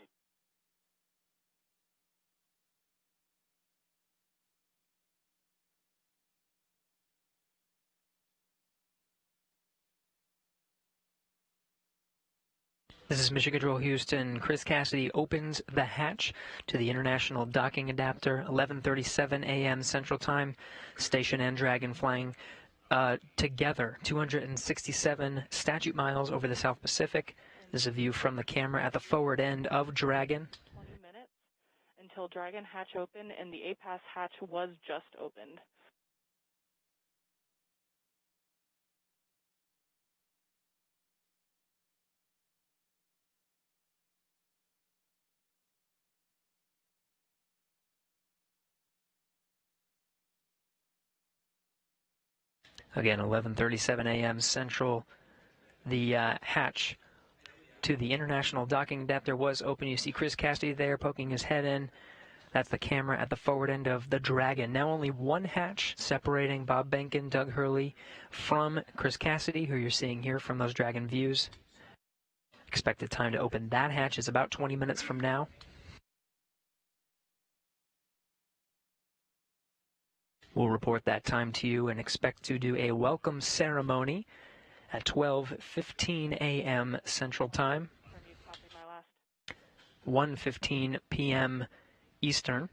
This is Mission Control Houston. Chris Cassidy opens the hatch to the International Docking Adapter, 11:37 a.m. Central Time. Station and Dragon flying together, 267 statute miles over the South Pacific. This is a view from the camera at the forward end of Dragon. 20 minutes until Dragon hatch opened, and the APAS hatch was just opened. Again, 11:37 a.m. Central. The hatch to the International Docking Adapter was open. You see Chris Cassidy there poking his head in. That's the camera at the forward end of the Dragon. Now only one hatch separating Bob Behnken, Doug Hurley from Chris Cassidy, who you're seeing here from those Dragon views. Expected time to open that hatch is about 20 minutes from now. We'll report that time to you and expect to do a welcome ceremony at 12:15 a.m. Central Time, 1:15 p.m. Eastern.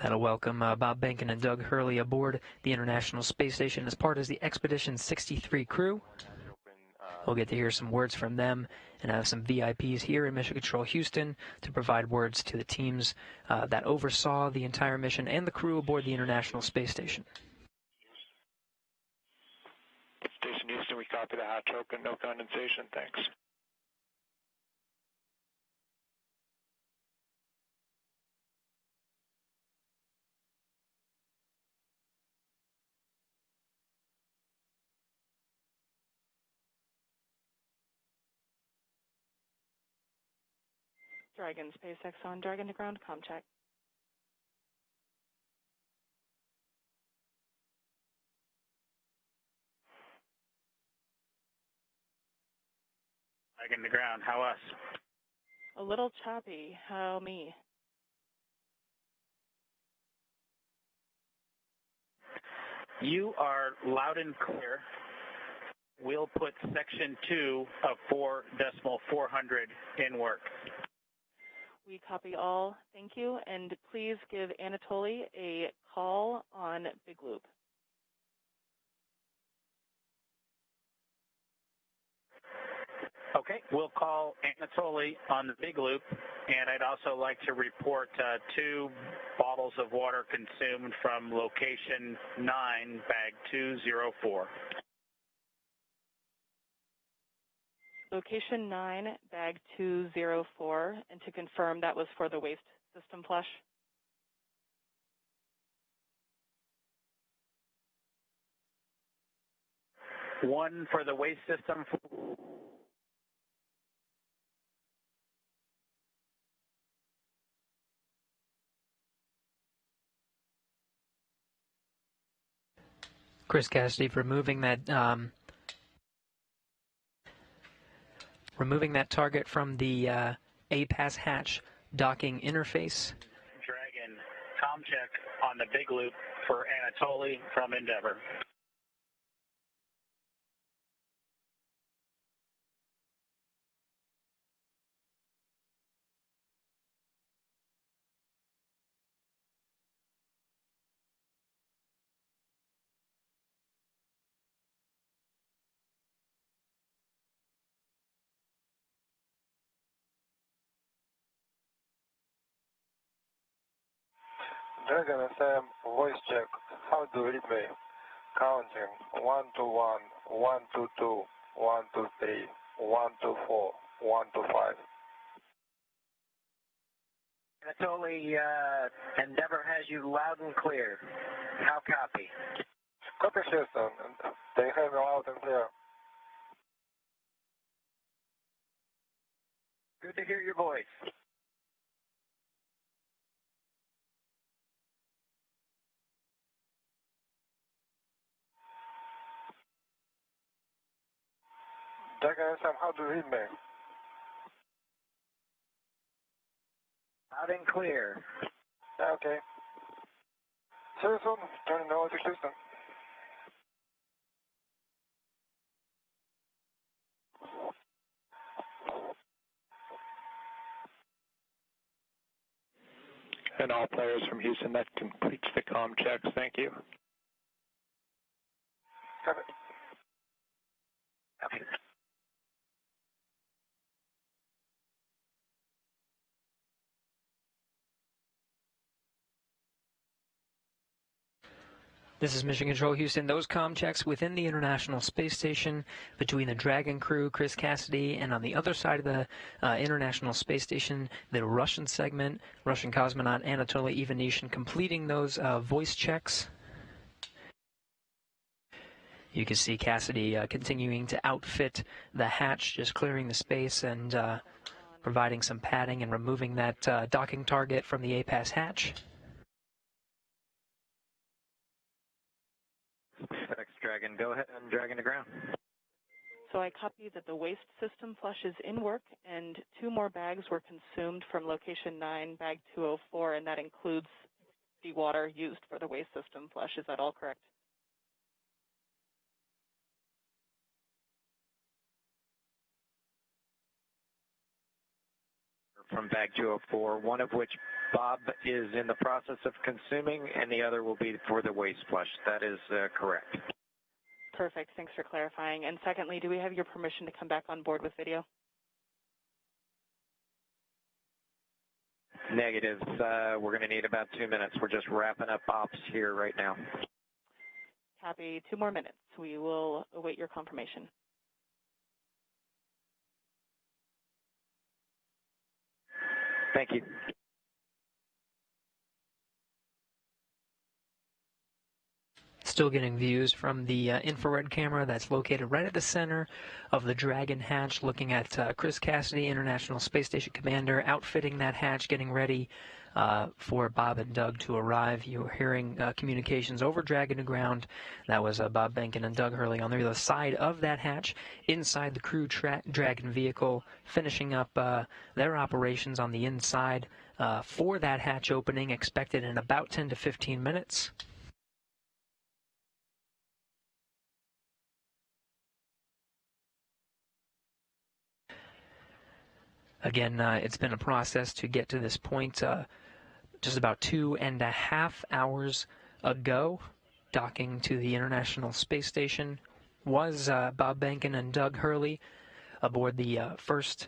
That'll welcome Bob Behnken and Doug Hurley aboard the International Space Station as part of the Expedition 63 crew. We'll get to hear some words from them and have some VIPs here in Mission Control Houston to provide words to the teams that oversaw the entire mission and the crew aboard the International Space Station. Station Houston, we copy the hatch open, no condensation, thanks. Dragon SpaceX on Dragon to ground, comm check. Dragon to ground, how us? A little choppy, how me? You are loud and clear. We'll put section 2 of 4.400 in work. We copy all, thank you, and please give Anatoly a call on Big Loop. Okay, we'll call Anatoly on the Big Loop, and I'd also like to report 2 bottles of water consumed from location 9, bag 204. Location 9, bag 204, and to confirm that was for the waste system flush. 1 for the waste system. Chris Cassidy, removing that target from the APAS hatch docking interface. Dragon, com check on the big loop for Anatoly from Endeavour. Dragon FM voice check. How to read me? Counting 1 to 1, 1 to 2, 1 to 3, 1 to 4, 1 to 5. Anatoly, Endeavour has you loud and clear. How copy? Copy, Houston. They have me loud and clear. Good to hear your voice. Dragon FM, how to read me? Loud and clear. Okay. See you soon. Turning over to Houston. And all players from Houston, that completes the comm checks. Thank you. Copy. Copy. This is Mission Control Houston. Those comm checks within the International Space Station between the Dragon crew, Chris Cassidy, and on the other side of the International Space Station, the Russian segment, Russian cosmonaut Anatoly Ivanishin, completing those voice checks. You can see Cassidy continuing to outfit the hatch, just clearing the space and providing some padding and removing that docking target from the APAS hatch. Thanks, Dragon. Go ahead and Dragon to ground. So I copy that the waste system flush is in work and 2 more bags were consumed from location 9, bag 204, and that includes the water used for the waste system flush. Is that all correct? From bag 204, one of which Bob is in the process of consuming, and the other will be for the waste flush. That is correct. Perfect. Thanks for clarifying. And secondly, do we have your permission to come back on board with video? Negative. We're going to need about 2 minutes. We're just wrapping up ops here right now. Copy. 2 more minutes. We will await your confirmation. Thank you. Still getting views from the infrared camera that's located right at the center of the Dragon hatch, looking at Chris Cassidy, International Space Station Commander, outfitting that hatch, getting ready for Bob and Doug to arrive. You're hearing communications over Dragon to ground. That was Bob Behnken and Doug Hurley on the other side of that hatch, inside the crew Dragon vehicle, finishing up their operations on the inside for that hatch opening, expected in about 10 to 15 minutes. Again, it's been a process to get to this point. Just about 2.5 hours ago, docking to the International Space Station was Bob Behnken and Doug Hurley aboard the first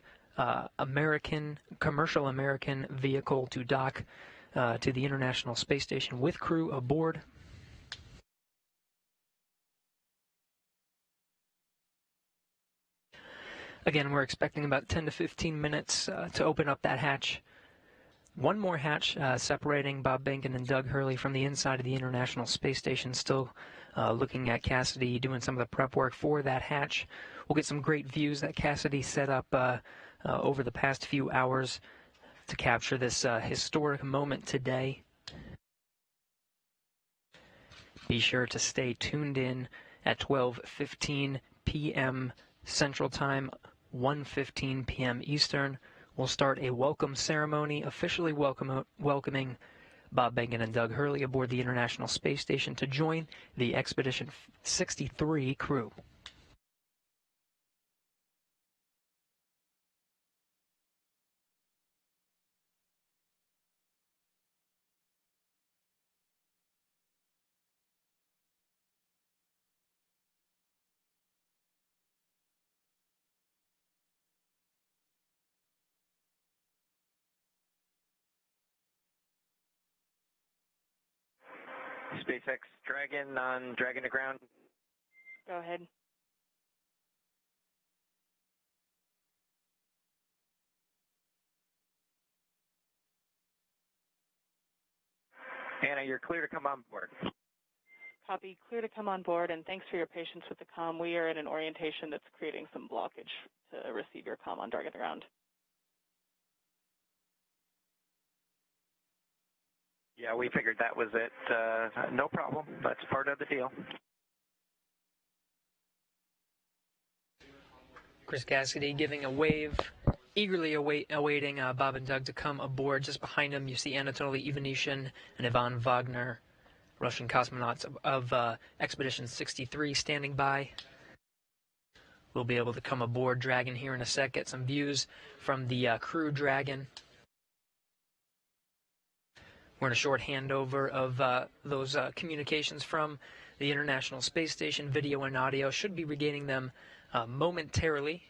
commercial American vehicle to dock to the International Space Station with crew aboard. Again, we're expecting about 10 to 15 minutes to open up that hatch. One more hatch separating Bob Behnken and Doug Hurley from the inside of the International Space Station, still looking at Cassidy doing some of the prep work for that hatch. We'll get some great views that Cassidy set up over the past few hours to capture this historic moment today. Be sure to stay tuned in at 12:15 p.m. Central Time, 1:15 p.m. Eastern. We'll start a welcome ceremony officially welcoming Bob Behnken and Doug Hurley aboard the International Space Station to join the Expedition 63 crew. SpaceX Dragon on Dragon to ground. Go ahead. Anna, you're clear to come on board. Copy. Clear to come on board, and thanks for your patience with the comm. We are in an orientation that's creating some blockage to receive your comm on Dragon to ground. Yeah, we figured that was it. No problem. That's part of the deal. Chris Cassidy giving a wave, eagerly awaiting Bob and Doug to come aboard. Just behind him, you see Anatoly Ivanishin and Ivan Wagner, Russian cosmonauts of Expedition 63, standing by. We'll be able to come aboard Dragon here in a sec, get some views from the crew Dragon. We're in a short handover of those communications from the International Space Station. Video and audio should be regaining them momentarily.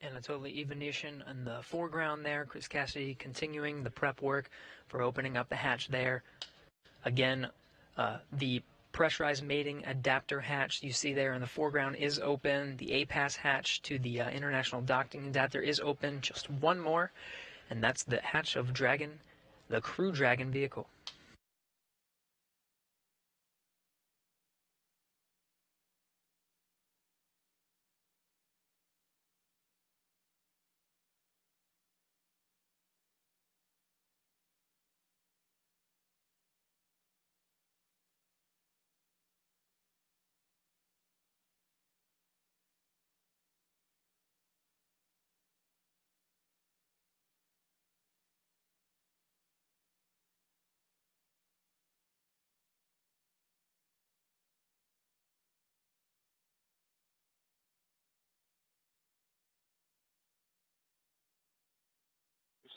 Anatoly Ivanishin in the foreground there. Chris Cassidy continuing the prep work for opening up the hatch there. Again, the pressurized mating adapter hatch you see there in the foreground is open. The APAS hatch to the International Docking Adapter is open. Just one more, and that's the hatch of Dragon, the Crew Dragon vehicle.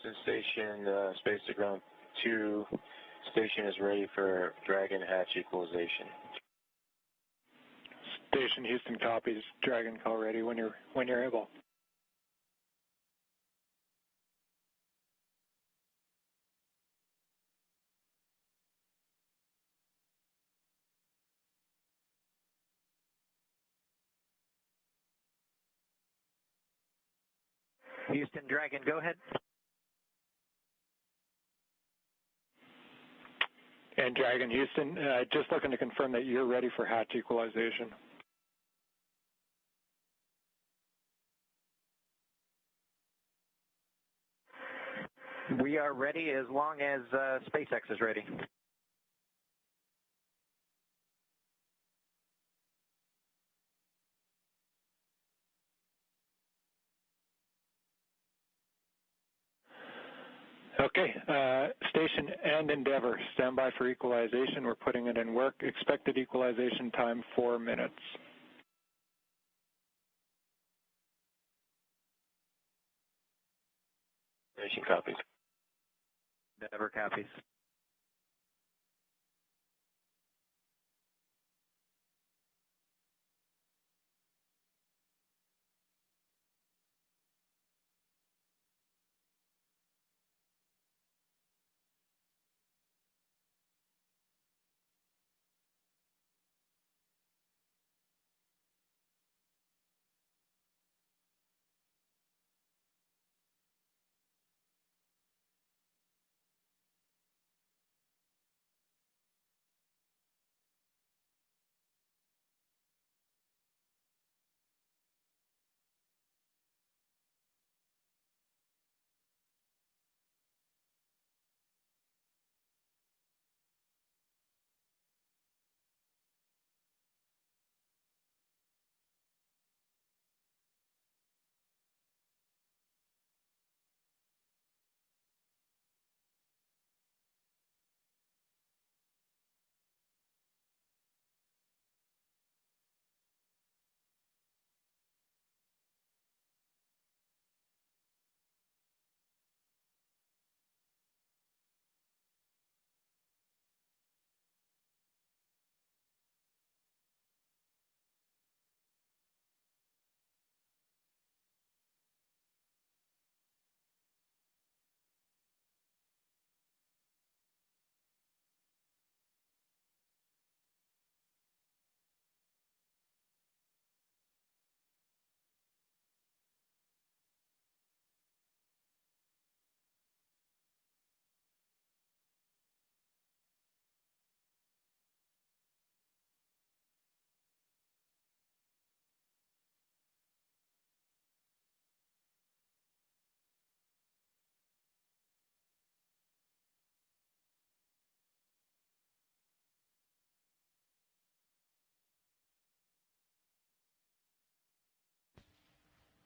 Houston Station, space to ground 2. Station is ready for Dragon hatch equalization. Station Houston copies. Dragon call ready when you're able. Houston, Dragon, go ahead. And Dragon, Houston, just looking to confirm that you're ready for hatch equalization. We are ready as long as SpaceX is ready. Okay, Station and Endeavour, stand by for equalization. We're putting it in work. Expected equalization time, 4 minutes. Station copies. Endeavour copies.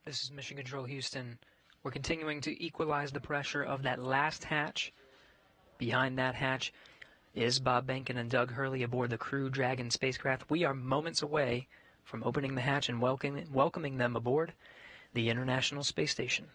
This is Mission Control Houston. We're continuing to equalize the pressure of that last hatch. Behind that hatch is Bob Behnken and Doug Hurley aboard the Crew Dragon spacecraft. We are moments away from opening the hatch and welcoming them aboard the International Space Station.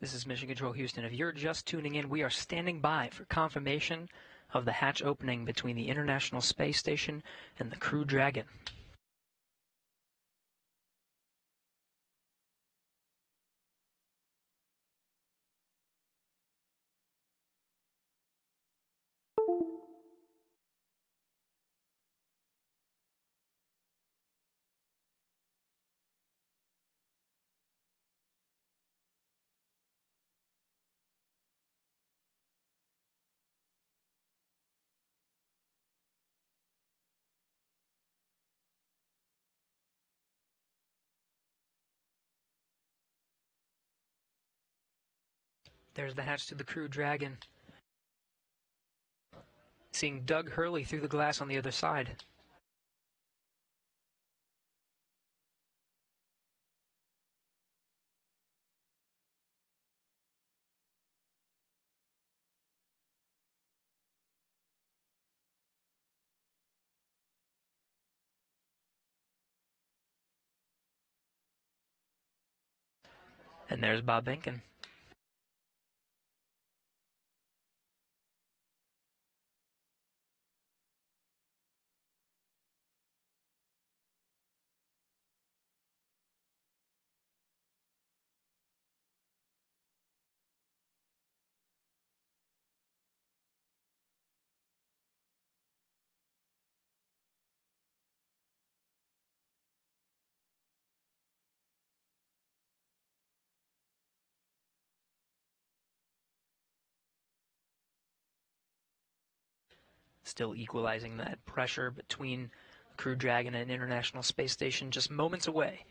This is Mission Control Houston. If you're just tuning in, we are standing by for confirmation of the hatch opening between the International Space Station and the Crew Dragon. There's the hatch to the Crew Dragon. Seeing Doug Hurley through the glass on the other side. And there's Bob Benkin. Still equalizing that pressure between Crew Dragon and International Space Station, just moments away.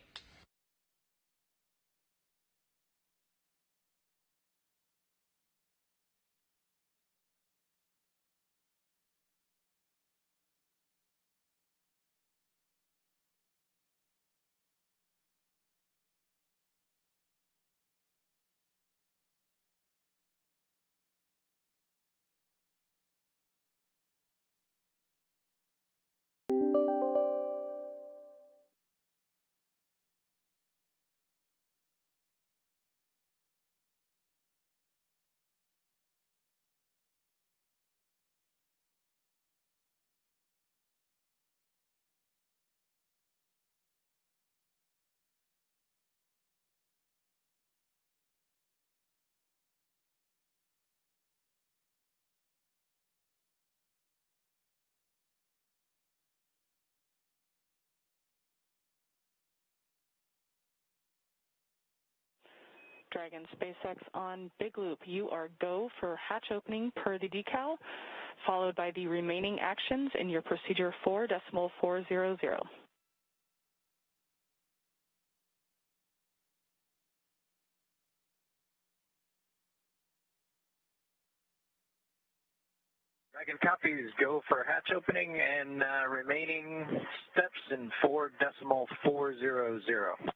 Dragon SpaceX on Big Loop. You are go for hatch opening per the decal, followed by the remaining actions in your procedure 4.400. Dragon copies, go for hatch opening and remaining steps in 4.400.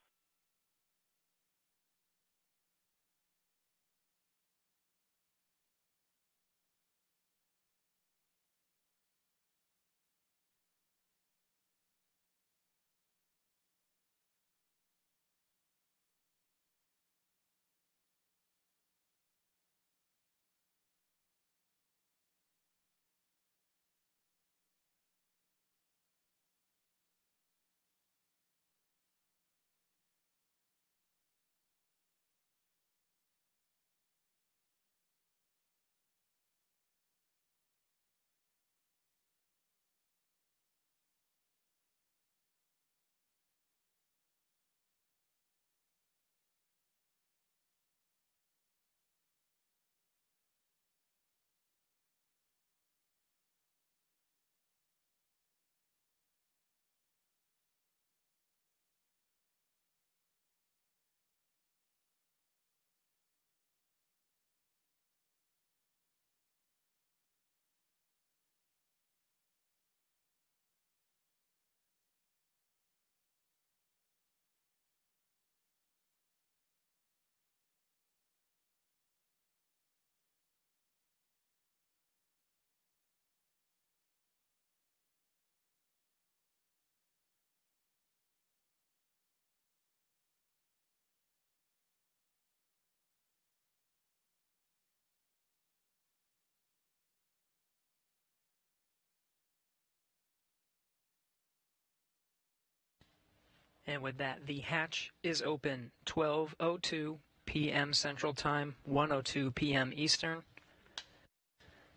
And with that, the hatch is open 12:02 p.m. Central Time, 1:02 p.m. Eastern.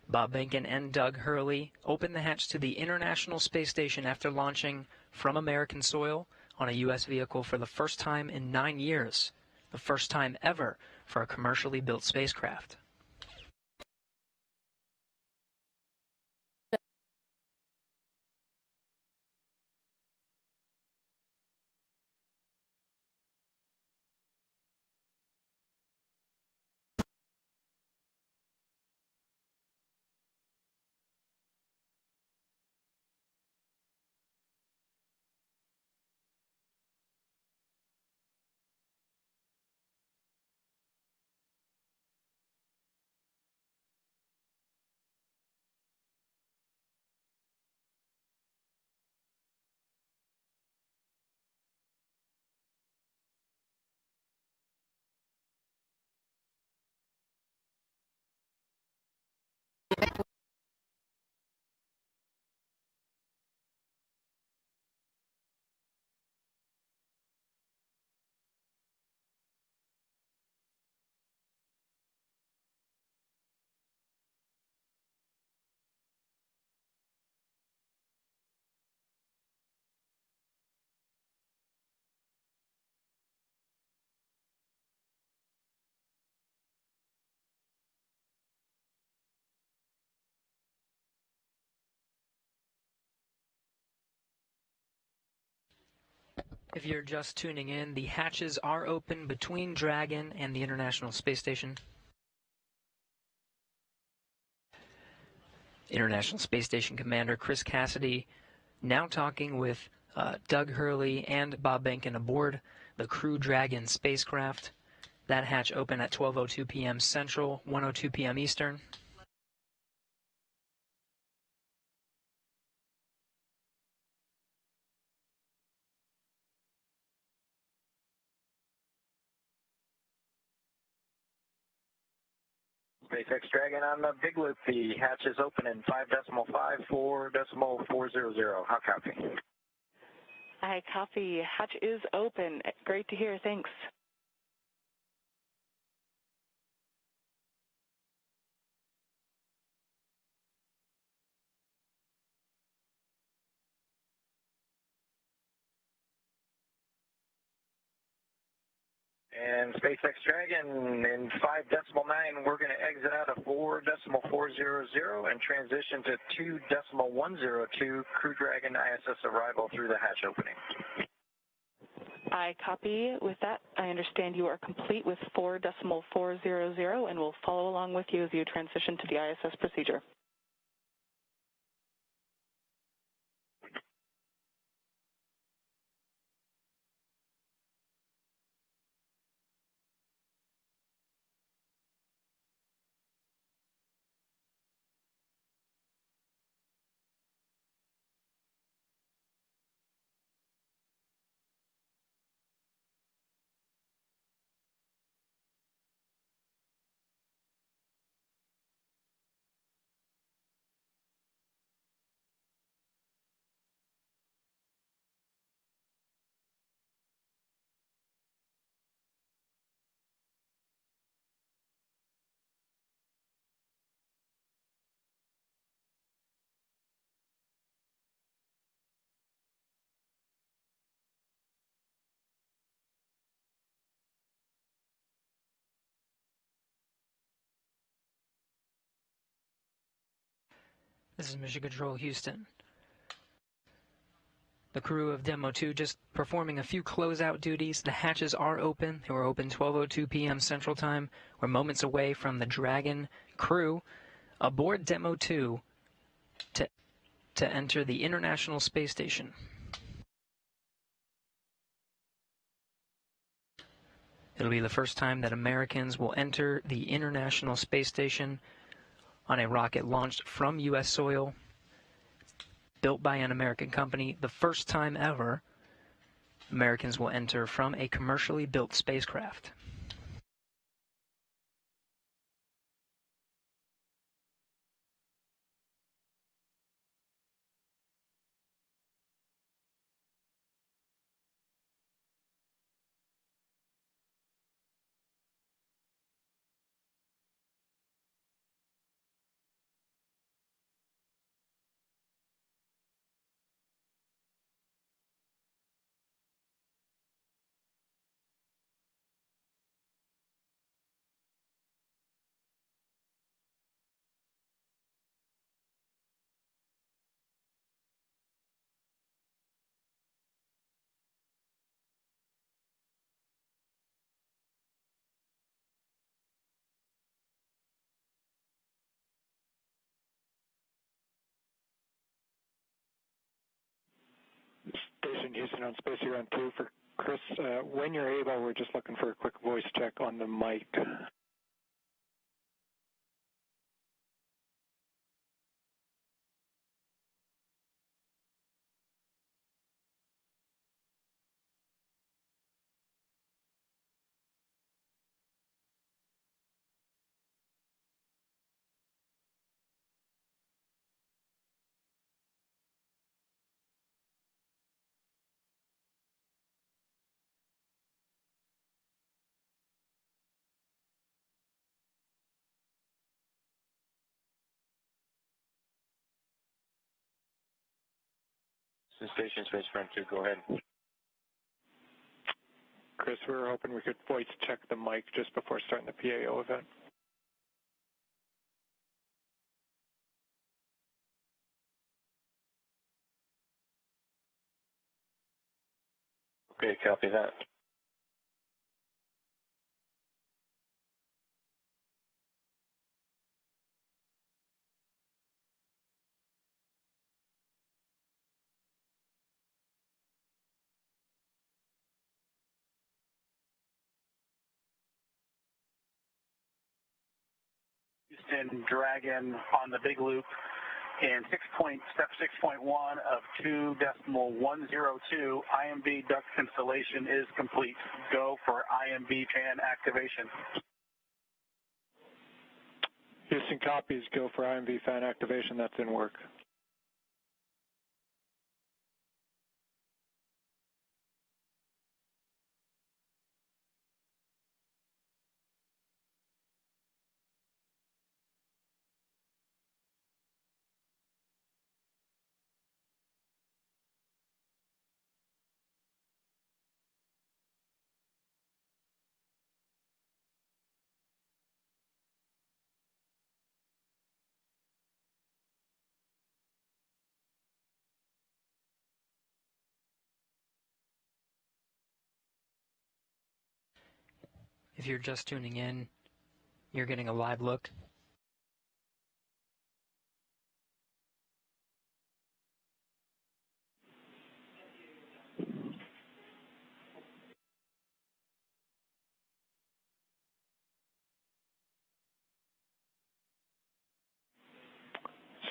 Bob Behnken and Doug Hurley opened the hatch to the International Space Station after launching from American soil on a U.S. vehicle for the first time in 9 years, the first time ever for a commercially built spacecraft. If you're just tuning in, the hatches are open between Dragon and the International Space Station. International Space Station Commander Chris Cassidy now talking with Doug Hurley and Bob Behnken aboard the Crew Dragon spacecraft. That hatch open at 12:02 p.m. Central, 1:02 p.m. Eastern. SpaceX Dragon on the big loop. The hatch is open in 5.5, 4.400. How copy? I copy. Hatch is open. Great to hear. Thanks. And SpaceX Dragon in 5.9, we're going to exit out of 4.400 and transition to 2.102 Crew Dragon ISS arrival through the hatch opening. I copy. With that, I understand you are complete with 4.400 and will follow along with you as you transition to the ISS procedure. This is Mission Control Houston. The crew of Demo 2 just performing a few closeout duties. The hatches are open. They were open 12:02 p.m. Central Time. We're moments away from the Dragon crew aboard Demo 2 to enter the International Space Station. It'll be the first time that Americans will enter the International Space Station on a rocket launched from U.S. soil, built by an American company. The first time ever Americans will enter from a commercially built spacecraft. Station Houston on Space Ground 2 for Chris. When you're able, we're just looking for a quick voice check on the mic. Station Space Ground 2, go ahead. Chris, we were hoping we could voice check the mic just before starting the PAO event. Okay, copy that. Houston Dragon on the big loop in step 6.1 of 2.102. IMB duct installation is complete. Go for IMB fan activation. Houston copies, go for IMB fan activation, that's in work. If you're just tuning in, you're getting a live look.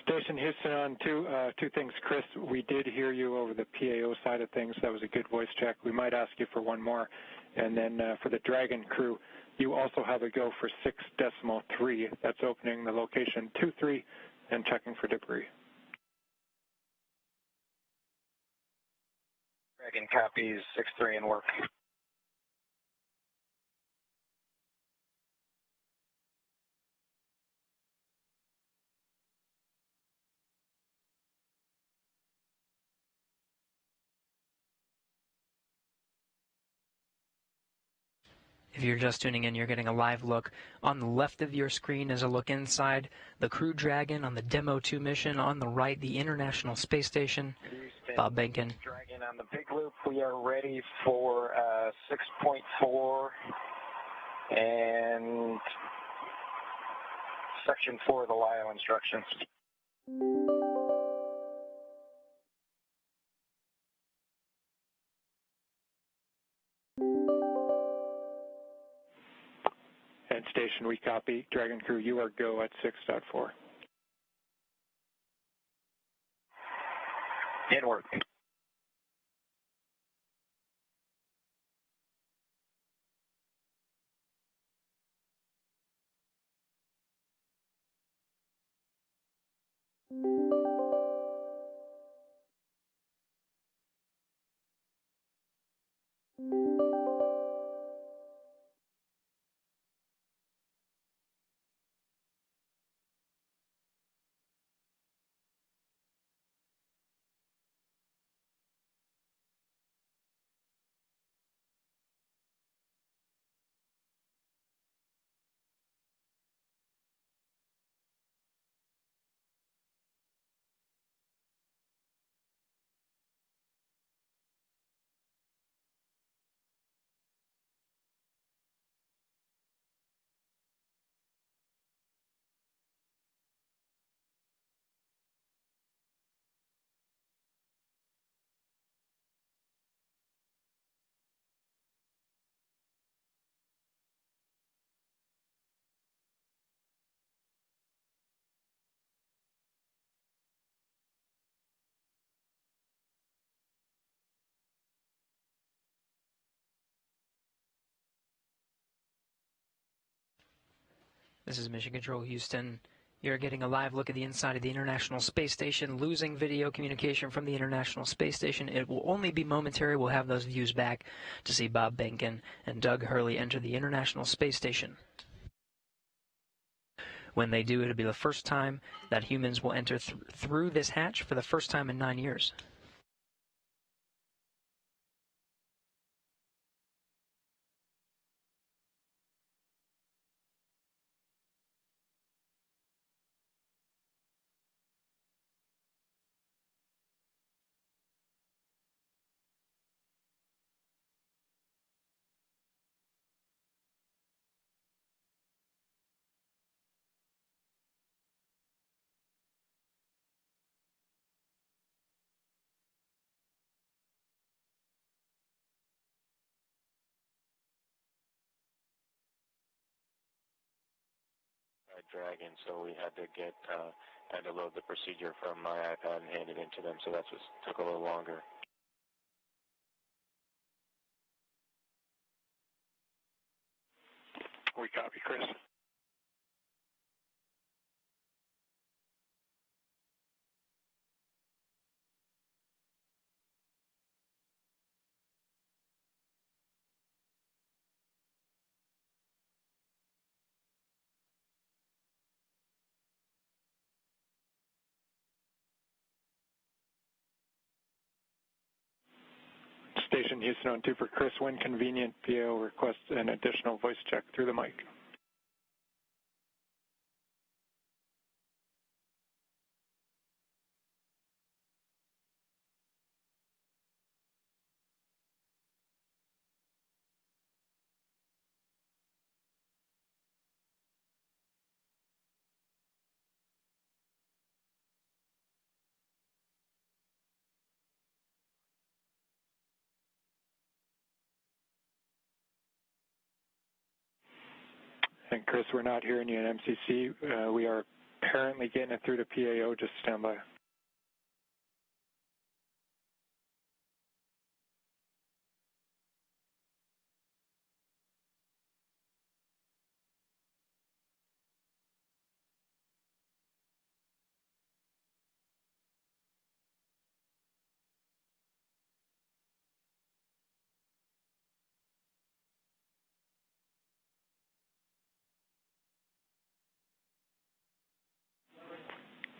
Station Houston on two things. Chris, we did hear you over the PAO side of things. That was a good voice check. We might ask you for one more. And then for the Dragon crew, you also have a go for 6.3. That's opening the location 23 and checking for debris. Dragon copies 6.3 in work. If you're just tuning in, you're getting a live look. On the left of your screen is a look inside the Crew Dragon on the Demo 2 mission. On the right, the International Space Station. Houston, Bob Benkin. Dragon on the big loop. We are ready for 6.4 and section 4 of the LIO instructions. And Station, we copy. Dragon crew, you are go at 6.4. In work. This is Mission Control Houston. You're getting a live look at the inside of the International Space Station, losing video communication from the International Space Station. It will only be momentary. We'll have those views back to see Bob Behnken and Doug Hurley enter the International Space Station. When they do, it'll be the first time that humans will enter through this hatch for the first time in 9 years. Dragon, so we had to load the procedure from my iPad and hand it in to them, so that just took a little longer. We copy, Chris. Station Houston on 2 for Chris. When convenient, PO requests an additional voice check through the mic. And Chris, we're not hearing you in MCC. We are apparently getting it through to PAO. Just stand by.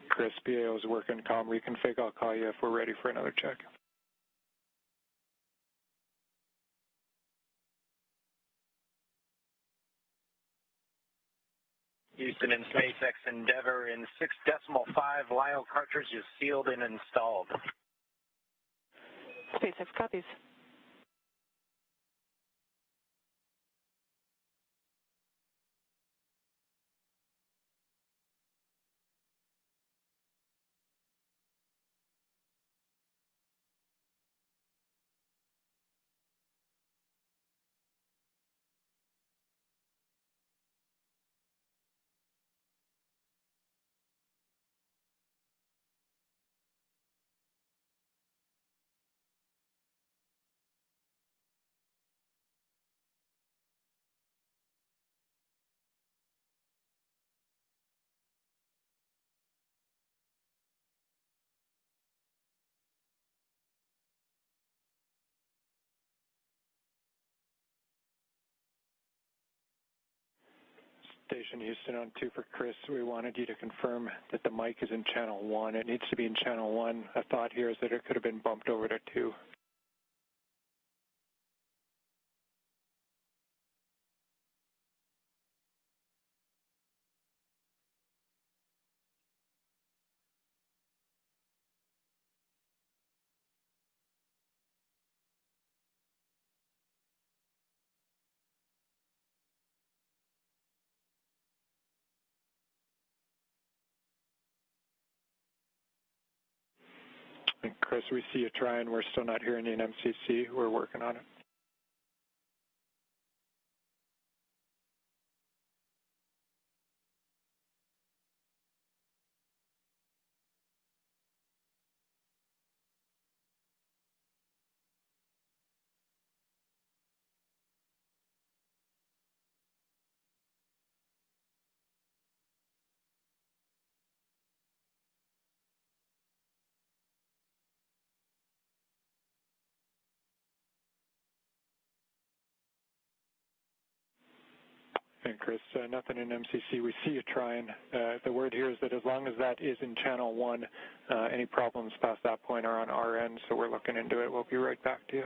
Chris, PAO is working comm reconfig. I'll call you if we're ready for another check. Houston and SpaceX Endeavour in 6.5 LIO cartridges sealed and installed. SpaceX copies. Station Houston on 2 for Chris. We wanted you to confirm that the mic is in channel 1. It needs to be in channel 1. A thought here is that it could have been bumped over to 2. And Chris, we see you trying. We're still not hearing you in MCC. We're working on it. And Chris, nothing in MCC. We see you trying. The word here is that as long as that is in channel 1, any problems past that point are on our end, so we're looking into it. We'll be right back to you.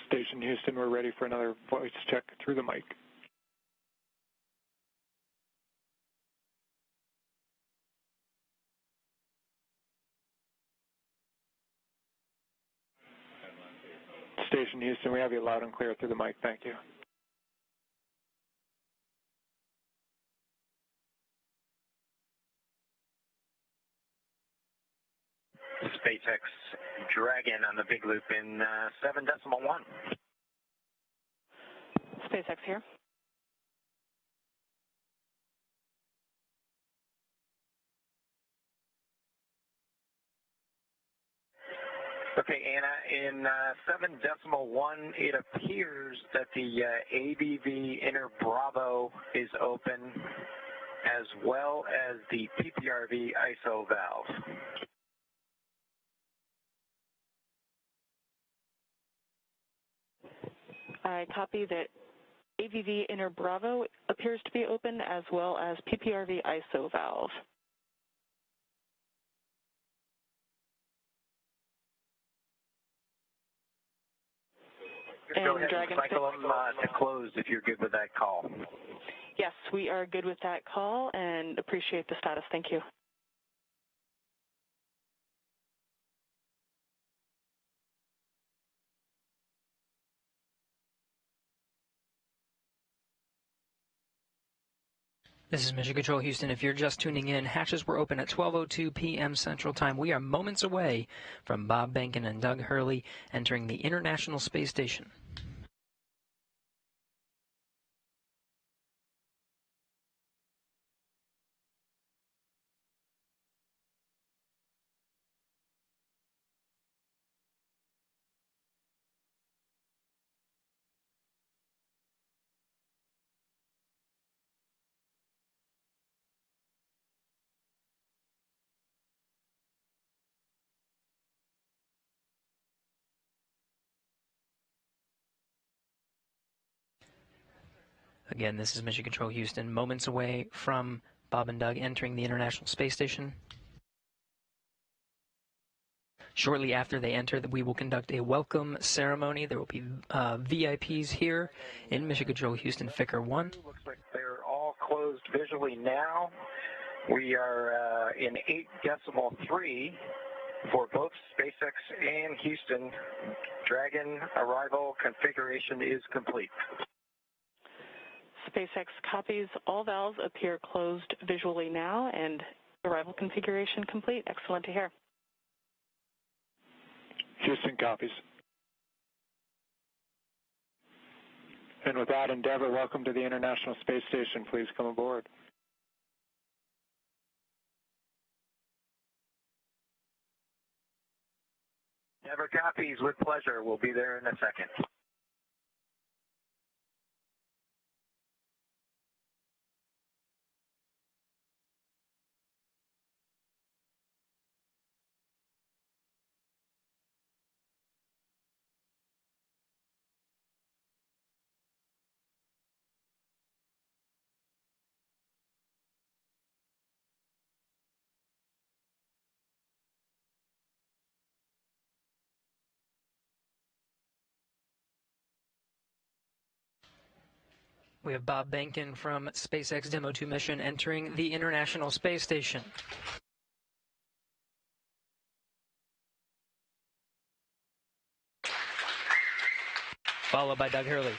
Station Houston, we're ready for another voice check through the mic. Station Houston, we have you loud and clear through the mic. Thank you. SpaceX Dragon on the big loop in 7.1. SpaceX here. Okay, Anna, in 7.1, it appears that the ABV inner Bravo is open, as well as the PPRV ISO valve. I copy that AVV inner Bravo appears to be open, as well as PPRV ISO valve. Go ahead and cycle them to close if you're good with that call. Yes, we are good with that call and appreciate the status. Thank you. This is Mission Control Houston. If you're just tuning in, hatches were open at 12:02 p.m. Central Time. We are moments away from Bob Behnken and Doug Hurley entering the International Space Station. Again, this is Mission Control Houston, moments away from Bob and Doug entering the International Space Station. Shortly after they enter, we will conduct a welcome ceremony. There will be VIPs here in Mission Control Houston, Ficker 1. Looks like they're all closed visually now. We are in 8.3 for both SpaceX and Houston. Dragon arrival configuration is complete. SpaceX copies. All valves appear closed visually now, and arrival configuration complete. Excellent to hear. Houston copies. And with that, Endeavour, welcome to the International Space Station. Please come aboard. Endeavour copies with pleasure. We'll be there in a second. We have Bob Behnken from SpaceX Demo 2 mission entering the International Space Station. Followed by Doug Hurley.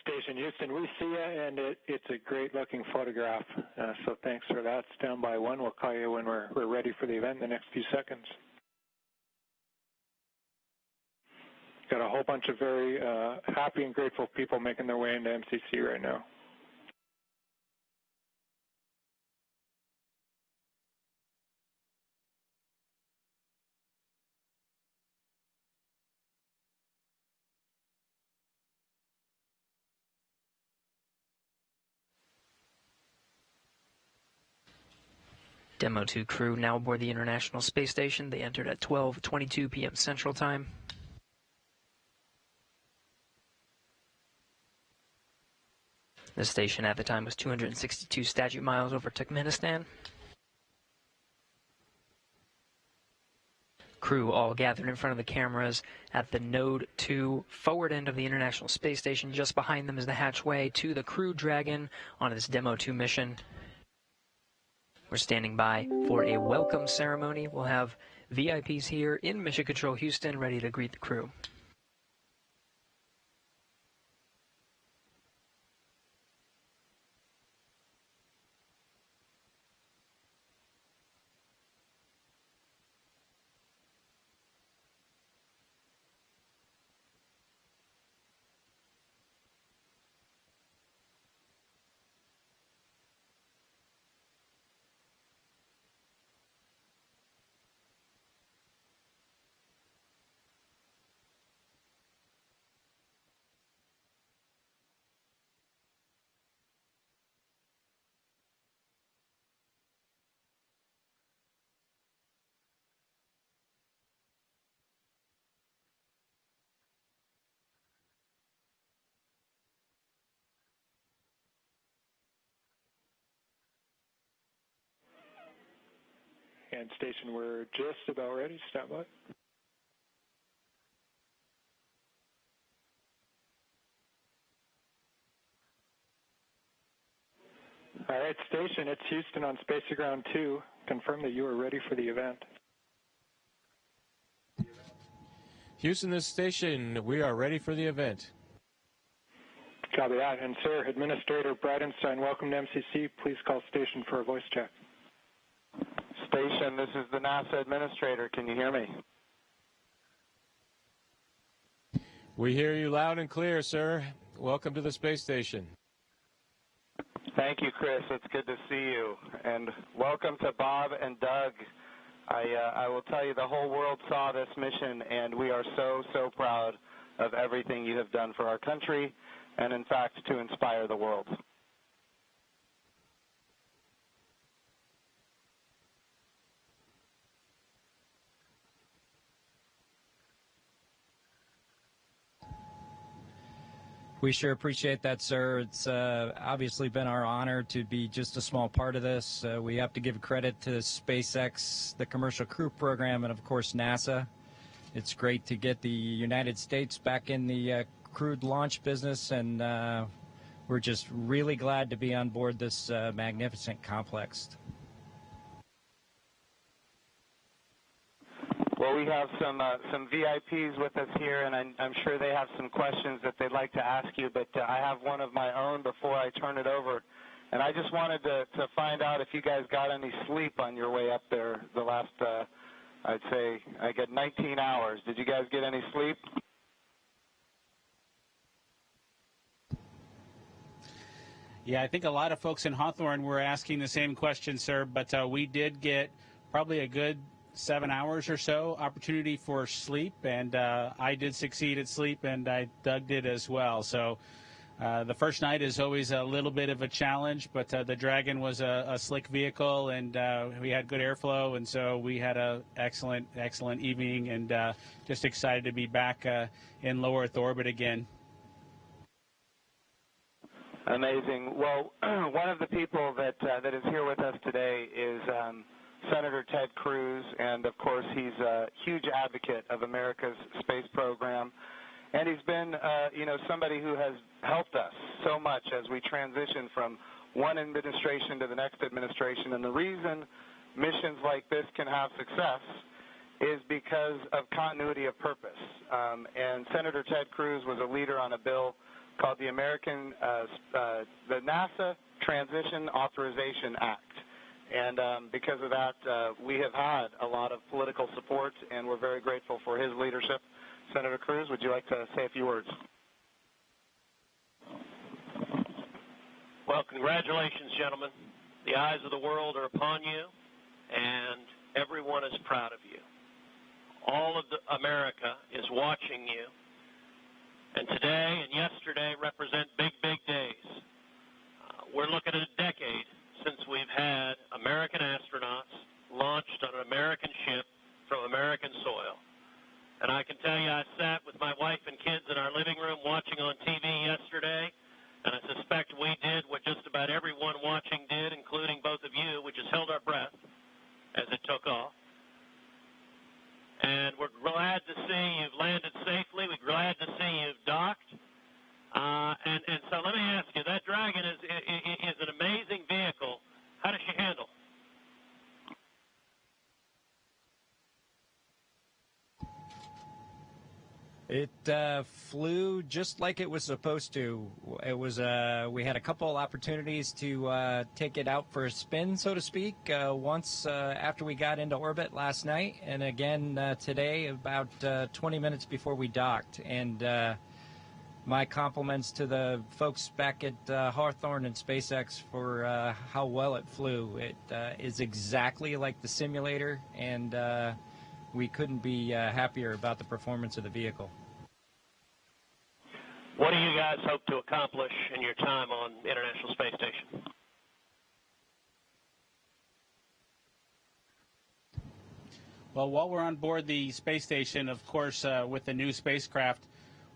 Station Houston, we see you, and it's a great-looking photograph. So thanks for that. Stand by one. We'll call you when we're ready for the event in the next few seconds. Got a whole bunch of very happy and grateful people making their way into MCC right now. Demo 2 crew now aboard the International Space Station. They entered at 12:22 p.m. Central Time. The station at the time was 262 statute miles over Turkmenistan. Crew all gathered in front of the cameras at the Node 2 forward end of the International Space Station. Just behind them is the hatchway to the Crew Dragon on this Demo 2 mission. We're standing by for a welcome ceremony. We'll have VIPs here in Mission Control Houston ready to greet the crew. And station, we're just about ready. Stand by. All right, station, it's Houston on Space Ground 2. Confirm that you are ready for the event. Houston, this station, we are ready for the event. Copy that. And sir, Administrator Bridenstine, welcome to MCC. Please call station for a voice check. Station, this is the NASA Administrator. Can you hear me? We hear you loud and clear, sir. Welcome to the space station. Thank you, Chris. It's good to see you. And welcome to Bob and Doug. I will tell you, the whole world saw this mission, and we are so, so proud of everything you have done for our country and, in fact, to inspire the world. We sure appreciate that, sir. It's obviously been our honor to be just a small part of this. We have to give credit to SpaceX, the Commercial Crew Program, and, of course, NASA. It's great to get the United States back in the crewed launch business, and we're just really glad to be on board this magnificent complex. Well, we have some VIPs with us here, and I'm sure they have some questions that they'd like to ask you, but I have one of my own before I turn it over. And I just wanted to find out if you guys got any sleep on your way up there the last, I'd say, I get 19 hours. Did you guys get any sleep? Yeah, I think a lot of folks in Hawthorne were asking the same question, sir, but we did get probably a good 7 hours or so opportunity for sleep, and I did succeed at sleep, and Doug did as well. So the first night is always a little bit of a challenge, but the Dragon was a slick vehicle, and we had good airflow, and so we had an excellent evening, and just excited to be back in low Earth orbit again. Amazing. Well, one of the people that is here with us today is Senator Ted Cruz, and of course he's a huge advocate of America's space program, and he's been somebody who has helped us so much as we transition from one administration to the next administration. And the reason missions like this can have success is because of continuity of purpose. And Senator Ted Cruz was a leader on a bill called the the NASA Transition Authorization Act. And because of that, we have had a lot of political support, and we're very grateful for his leadership. Senator Cruz, would you like to say a few words? Well, congratulations, gentlemen. The eyes of the world are upon you, and everyone is proud of you. All of America is watching you, and today and yesterday represent big, big days. We're looking at a decade since we've had American astronauts launched on an American ship from American soil. And I can tell you, I sat with my wife and kids in our living room watching on TV yesterday, and I suspect we did what just about everyone watching did, including both of you, which is held our breath as it took off. And we're glad to see you've landed safely. We're glad to see you've docked. And so let me ask you, that Dragon is an amazing vehicle. How does she handle? It flew just like it was supposed to. It was we had a couple opportunities to take it out for a spin, so to speak, once after we got into orbit last night, and again today about 20 minutes before we docked. And my compliments to the folks back at Hawthorne and SpaceX for how well it flew. It is exactly like the simulator, and we couldn't be happier about the performance of the vehicle. What do you guys hope to accomplish in your time on the International Space Station? Well, while we're on board the space station, of course, with the new spacecraft,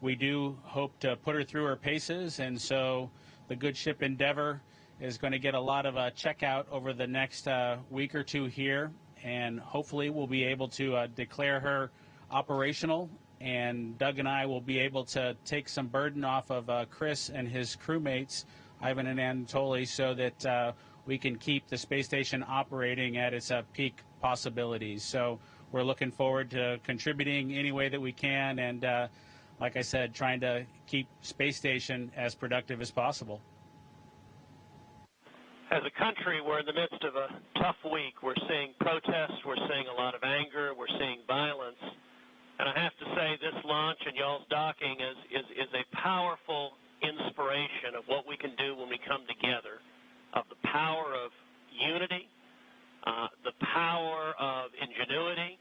we do hope to put her through her paces, and so the good ship Endeavour is going to get a lot of checkout over the next week or two here, and hopefully we'll be able to declare her operational, and Doug and I will be able to take some burden off of Chris and his crewmates, Ivan and Anatoly, so that we can keep the space station operating at its peak possibilities. So we're looking forward to contributing any way that we can, and like I said, trying to keep space station as productive as possible. As a country, we're in the midst of a tough week. We're seeing protests, we're seeing a lot of anger, we're seeing violence. And I have to say, this launch and y'all's docking is a powerful inspiration of what we can do when we come together, of the power of unity, the power of ingenuity.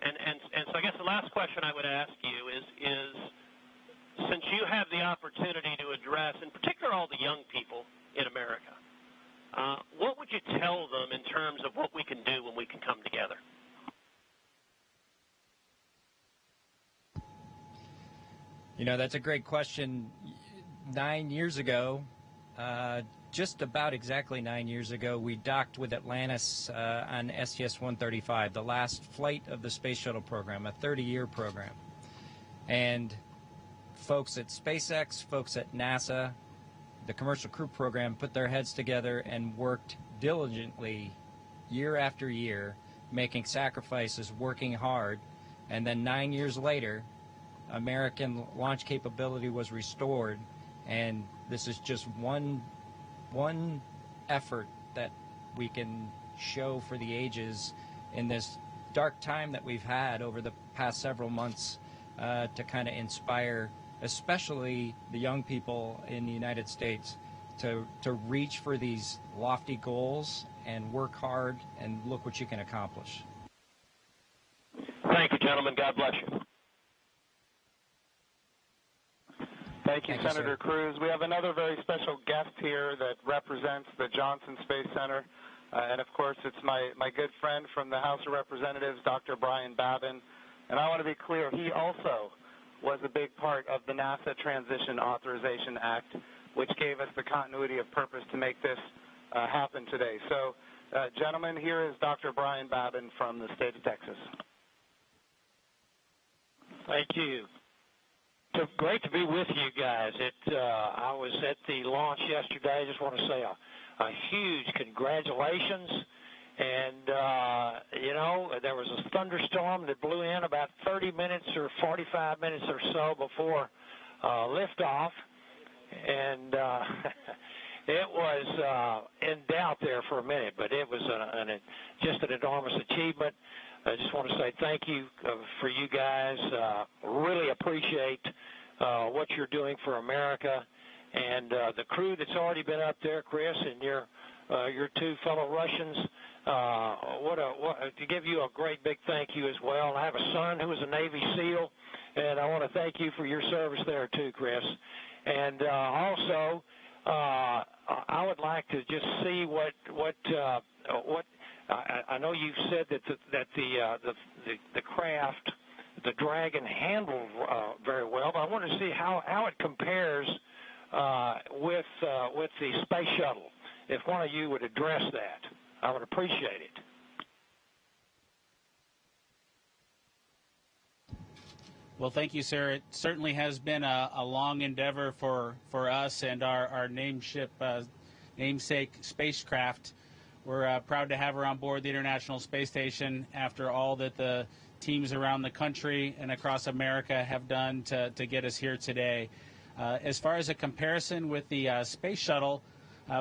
And so I guess the last question I would ask you is since you have the opportunity to address, in particular, all the young people in America, what would you tell them in terms of what we can do when we can come together? You know, that's a great question. 9 years ago, just about exactly 9 years ago, we docked with Atlantis on STS-135, the last flight of the Space Shuttle program, a 30-year program. And folks at SpaceX, folks at NASA, the Commercial Crew Program put their heads together and worked diligently year after year, making sacrifices, working hard. And then 9 years later, American launch capability was restored, and this is just one effort that we can show for the ages in this dark time that we've had over the past several months to kind of inspire especially the young people in the United States to reach for these lofty goals and work hard, and look what you can accomplish. Thank you, gentlemen. God bless you. Thank you, Senator Cruz. We have another very special guest here that represents the Johnson Space Center. And, of course, it's my good friend from the House of Representatives, Dr. Brian Babin. And I want to be clear, he also was a big part of the NASA Transition Authorization Act, which gave us the continuity of purpose to make this happen today. So, gentlemen, here is Dr. Brian Babin from the state of Texas. Thank you. So great to be with you guys. I was at the launch yesterday. I just want to say a huge congratulations. And, you know, there was a thunderstorm that blew in about 30 minutes or 45 minutes or so before liftoff. and it was in doubt there for a minute, but it was just an enormous achievement. I just want to say thank you for you guys. Really appreciate what you're doing for America, and the crew that's already been up there, Chris, and your two fellow Russians. To give you a great big thank you as well. I have a son who was a Navy SEAL, and I want to thank you for your service there too, Chris. And also, I would like to just see what I know you've said that the craft, the Dragon, handled very well, but I want to see how it compares with the space shuttle. If one of you would address that, I would appreciate it. Well, thank you, sir. It certainly has been a long endeavor for us and our namesake spacecraft. We're proud to have her on board the International Space Station after all that the teams around the country and across America have done to get us here today. As far as a comparison with the space shuttle,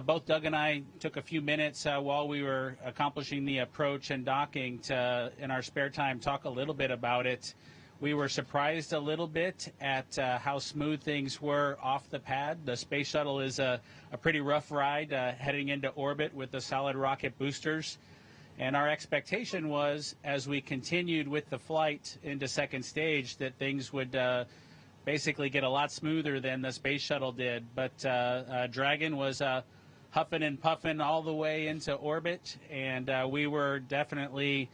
both Doug and I took a few minutes while we were accomplishing the approach and docking to, in our spare time, talk a little bit about it. We were surprised a little bit at how smooth things were off the pad. The space shuttle is a pretty rough ride heading into orbit with the solid rocket boosters. And our expectation was, as we continued with the flight into second stage, that things would basically get a lot smoother than the space shuttle did. But Dragon was huffing and puffing all the way into orbit, and we were definitely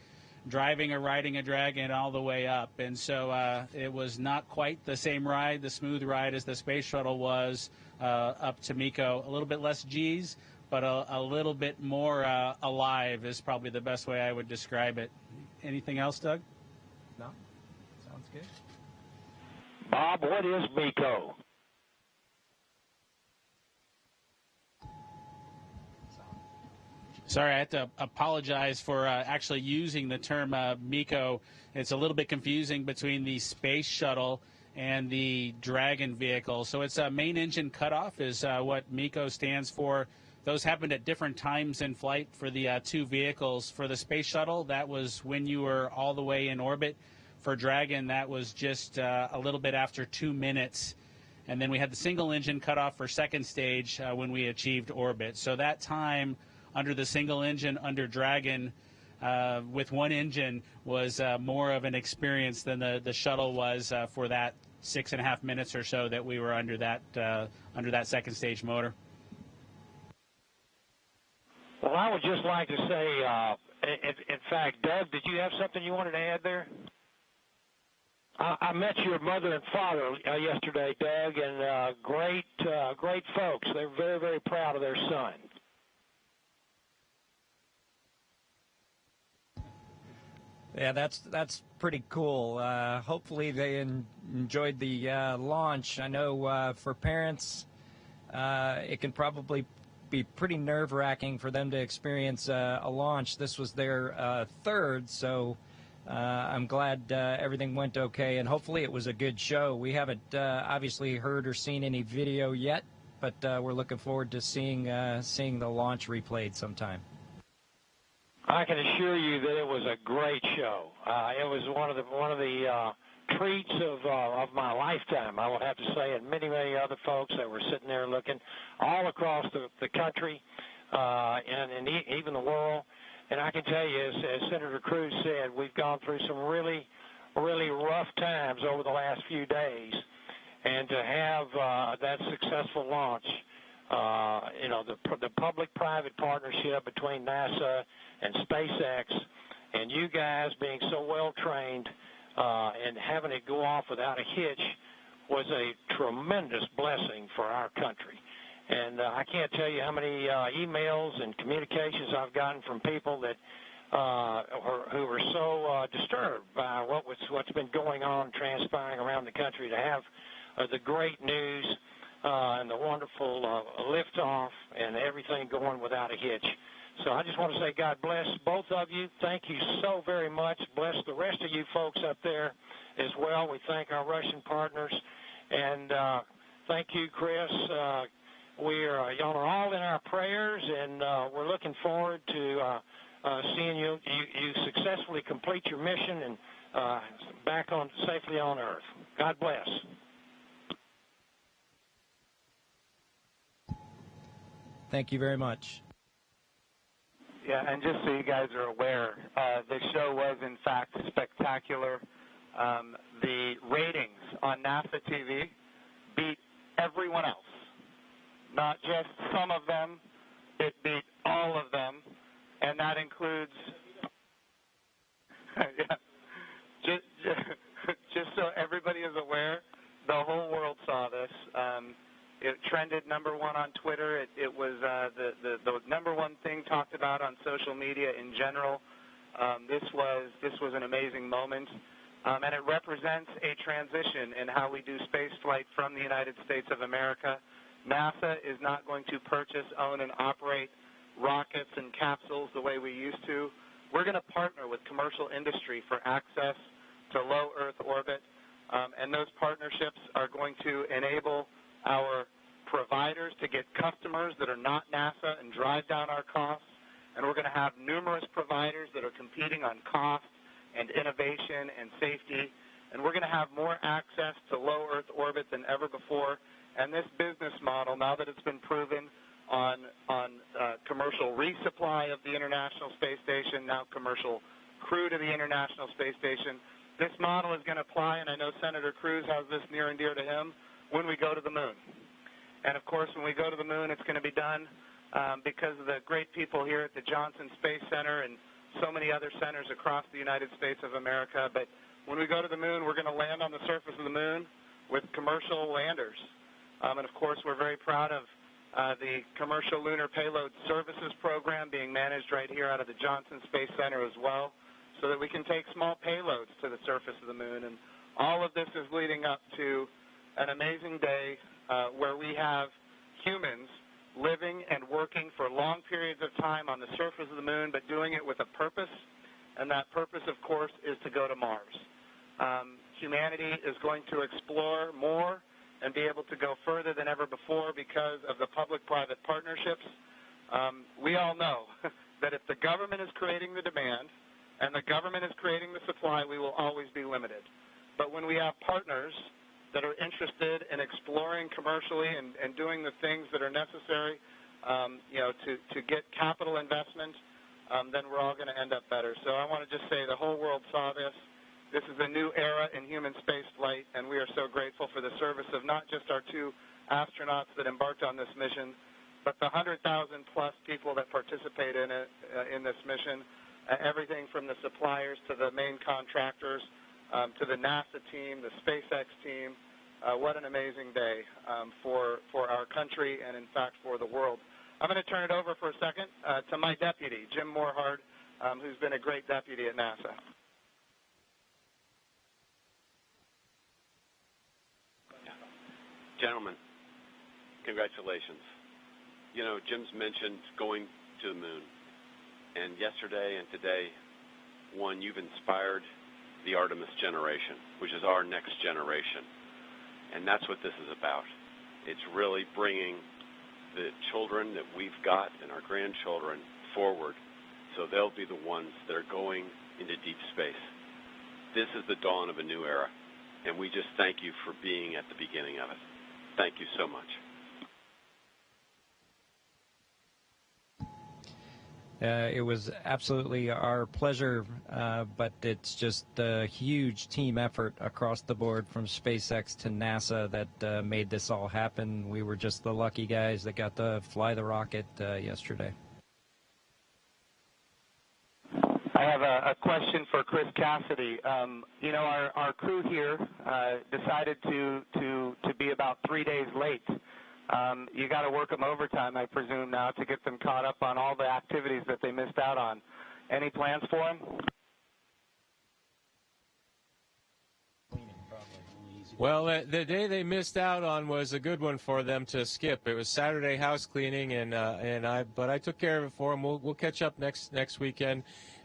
driving or riding a Dragon all the way up. And so it was not quite the same ride, the smooth ride, as the space shuttle was up to MECO. A little bit less G's, but a little bit more alive is probably the best way I would describe it. Anything else, Doug? No? Sounds good. Bob, what is MECO? Sorry, I have to apologize for actually using the term MECO. It's a little bit confusing between the space shuttle and the Dragon vehicle. So it's a main engine cutoff is what MECO stands for. Those happened at different times in flight for the two vehicles. For the space shuttle, that was when you were all the way in orbit. For Dragon, that was just a little bit after 2 minutes. And then we had the single engine cutoff for second stage when we achieved orbit. So that time under the single engine under Dragon with one engine was more of an experience than the shuttle was for that 6.5 minutes or so that we were under that second stage motor. Well, I would just like to say, in fact, Doug, did you have something you wanted to add there? I met your mother and father yesterday, Doug, and great folks. They're very, very proud of their son. Yeah, that's pretty cool. Hopefully they enjoyed the launch. I know for parents, it can probably be pretty nerve-wracking for them to experience a launch. This was their third, so I'm glad everything went okay, and hopefully it was a good show. We haven't obviously heard or seen any video yet, but we're looking forward to seeing the launch replayed sometime. I can assure you that it was a great show. It was one of the treats of my lifetime, I would have to say, and many other folks that were sitting there looking all across the country and even the world. And I can tell you, as Senator Cruz said, we've gone through some really, really rough times over the last few days, and to have that successful launch, the public-private partnership between NASA and SpaceX, and you guys being so well-trained and having it go off without a hitch was a tremendous blessing for our country. And I can't tell you how many emails and communications I've gotten from people that who were so disturbed by what's been going on, transpiring around the country, to have the great news and the wonderful liftoff and everything going without a hitch. So I just want to say God bless both of you. Thank you so very much. Bless the rest of you folks up there as well. We thank our Russian partners. And Thank you, Chris. Y'all are all in our prayers, and we're looking forward to seeing you successfully complete your mission and back on safely on Earth. God bless. Thank you very much. Yeah, and just so you guys are aware, the show was in fact spectacular. The ratings on NASA TV beat everyone else. Not just some of them, it beat all of them, and that includes, just so everybody is aware, the whole world saw this. It trended #1 on Twitter. It was the #1 thing talked about on social media in general. This was an amazing moment, and it represents a transition in how we do space flight from the United States of America. NASA is not going to purchase, own, and operate rockets and capsules the way we used to. We're going to partner with commercial industry for access to low Earth orbit, and those partnerships are going to enable our providers to get customers that are not NASA and drive down our costs, and we're going to have numerous providers that are competing on cost and innovation and safety, and we're going to have more access to low Earth orbit than ever before. And this business model, now that it's been proven on commercial resupply of the International Space Station, now commercial crew to the International Space Station, this model is going to apply, and I know Senator Cruz has this near and dear to him, when we go to the moon. And, of course, when we go to the moon, it's going to be done because of the great people here at the Johnson Space Center and so many other centers across the United States of America. But when we go to the moon, we're going to land on the surface of the moon with commercial landers. And, of course, we're very proud of the Commercial Lunar Payload Services Program being managed right here out of the Johnson Space Center as well, so that we can take small payloads to the surface of the moon. And all of this is leading up to an amazing day where we have humans living and working for long periods of time on the surface of the moon, but doing it with a purpose, and that purpose, of course, is to go to Mars. Humanity is going to explore more and be able to go further than ever before because of the public-private partnerships. We all know that if the government is creating the demand and the government is creating the supply, we will always be limited. But when we have partners that are interested in exploring commercially and doing the things that are necessary, to get capital investment, then we're all going to end up better. So I want to just say the whole world saw this. This is a new era in human space flight, and we are so grateful for the service of not just our 2 astronauts that embarked on this mission, but the 100,000-plus people that participate in it, in this mission, everything from the suppliers to the main contractors, to the NASA team, the SpaceX team. What an amazing day for our country and, in fact, for the world. I'm going to turn it over for a second to my deputy, Jim Morehard, who's been a great deputy at NASA. Gentlemen, congratulations. You know, Jim's mentioned going to the moon, and yesterday and today, you've inspired the Artemis generation, which is our next generation, and that's what this is about. It's really bringing the children that we've got and our grandchildren forward, so they'll be the ones that are going into deep space. This is the dawn of a new era, and we just thank you for being at the beginning of it. Thank you so much. It was absolutely our pleasure, but it's just a huge team effort across the board from SpaceX to NASA that made this all happen. We were just the lucky guys that got to fly the rocket yesterday. I have a question for Chris Cassidy. Our crew here decided to be about 3 days late. You got to work them overtime, I presume, now to get them caught up on all the activities that they missed out on. Any plans for them? Well, the day they missed out on was a good one for them to skip. It was Saturday house cleaning, but I took care of it for them. We'll catch up next weekend.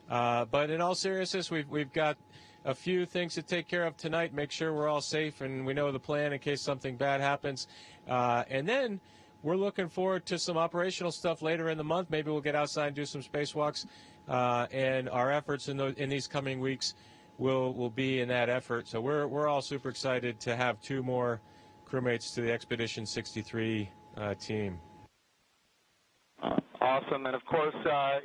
But in all seriousness, we've got a few things to take care of tonight, make sure we're all safe and we know the plan in case something bad happens. And then we're looking forward to some operational stuff later in the month. Maybe we'll get outside and do some spacewalks. And our efforts in these coming weeks will be in that effort. So we're all super excited to have 2 more crewmates to the Expedition 63 team. Awesome. And, of course,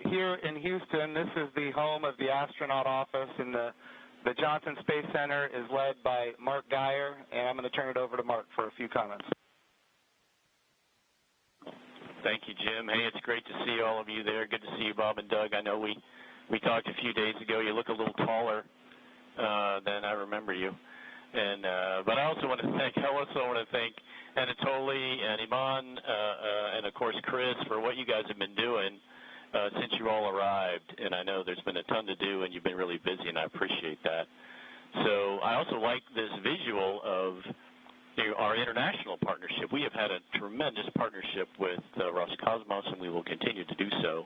here in Houston, this is the home of the astronaut office, and the Johnson Space Center is led by Mark Geyer, and I'm going to turn it over to Mark for a few comments. Thank you, Jim. Hey, it's great to see all of you there. Good to see you, Bob and Doug. I know we talked a few days ago. You look a little taller than I remember you. And but I also want to thank Anatoly and Iman and, of course, Chris for what you guys have been doing since you all arrived. And I know there's been a ton to do, and you've been really busy, and I appreciate that. So I also like this visual of our international partnership. We have had a tremendous partnership with Roscosmos, and we will continue to do so.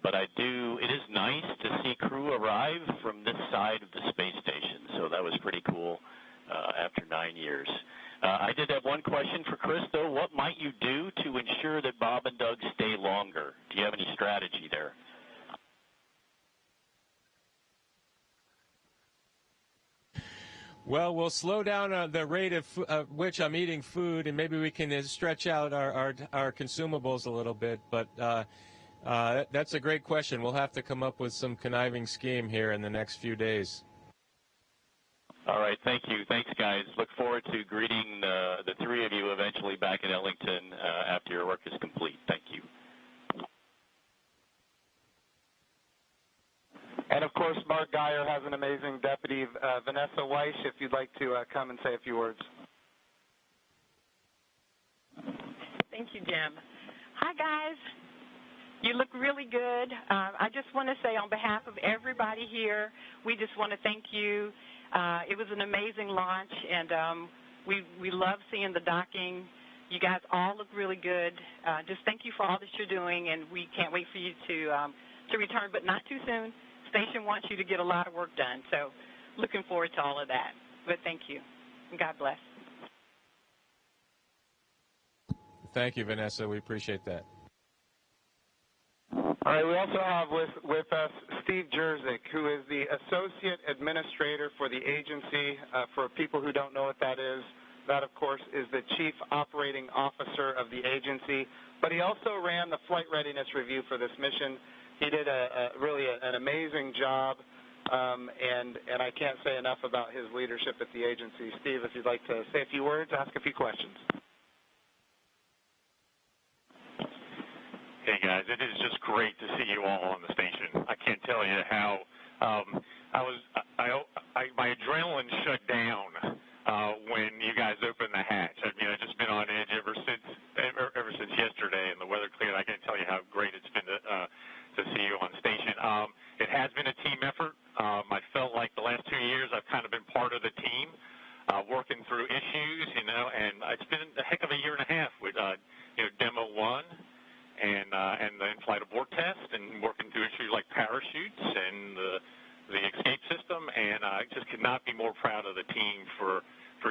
But it is nice to see crew arrive from this side of the space station. So that was pretty cool after 9 years. I did have one question for Chris, though. What might you do to ensure that Bob and Doug stay longer? Do you have any strategy there? Well, we'll slow down the rate of which I'm eating food, and maybe we can stretch out our consumables a little bit. But that's a great question. We'll have to come up with some conniving scheme here in the next few days. All right, thank you. Thanks, guys. Look forward to greeting the 3 of you eventually back in Ellington after your work is complete. Thank you. And, of course, Mark Geyer has an amazing deputy, Vanessa Weiss, if you'd like to come and say a few words. Thank you, Jim. Hi, guys. You look really good. I just want to say on behalf of everybody here, we just want to thank you. It was an amazing launch, and we love seeing the docking. You guys all look really good. Just thank you for all that you're doing, and we can't wait for you to return, but not too soon. Station wants you to get a lot of work done, so looking forward to all of that. But thank you, and God bless. Thank you, Vanessa. We appreciate that. All right, we also have with us Steve Jerzik, who is the Associate Administrator for the agency. For people who don't know what that is, that, of course, is the Chief Operating Officer of the agency. But he also ran the flight readiness review for this mission. He did really an amazing job, and I can't say enough about his leadership at the agency. Steve, if you'd like to say a few words, ask a few questions. Hey, guys, it is just great to see you all on the station. I can't tell you how my adrenaline shut down when you guys opened the hatch. I mean, I've just been on edge ever since yesterday, and the weather cleared. I can't tell you how great it's been to see you on station. It has been a team effort. I felt like the last 2 years I've kind of been part of the team, working through issues, and it's been a heck of a year and a half with, Demo 1 and the in-flight abort test, and working through issues like parachutes and the escape system, and I just could not be more proud of the team for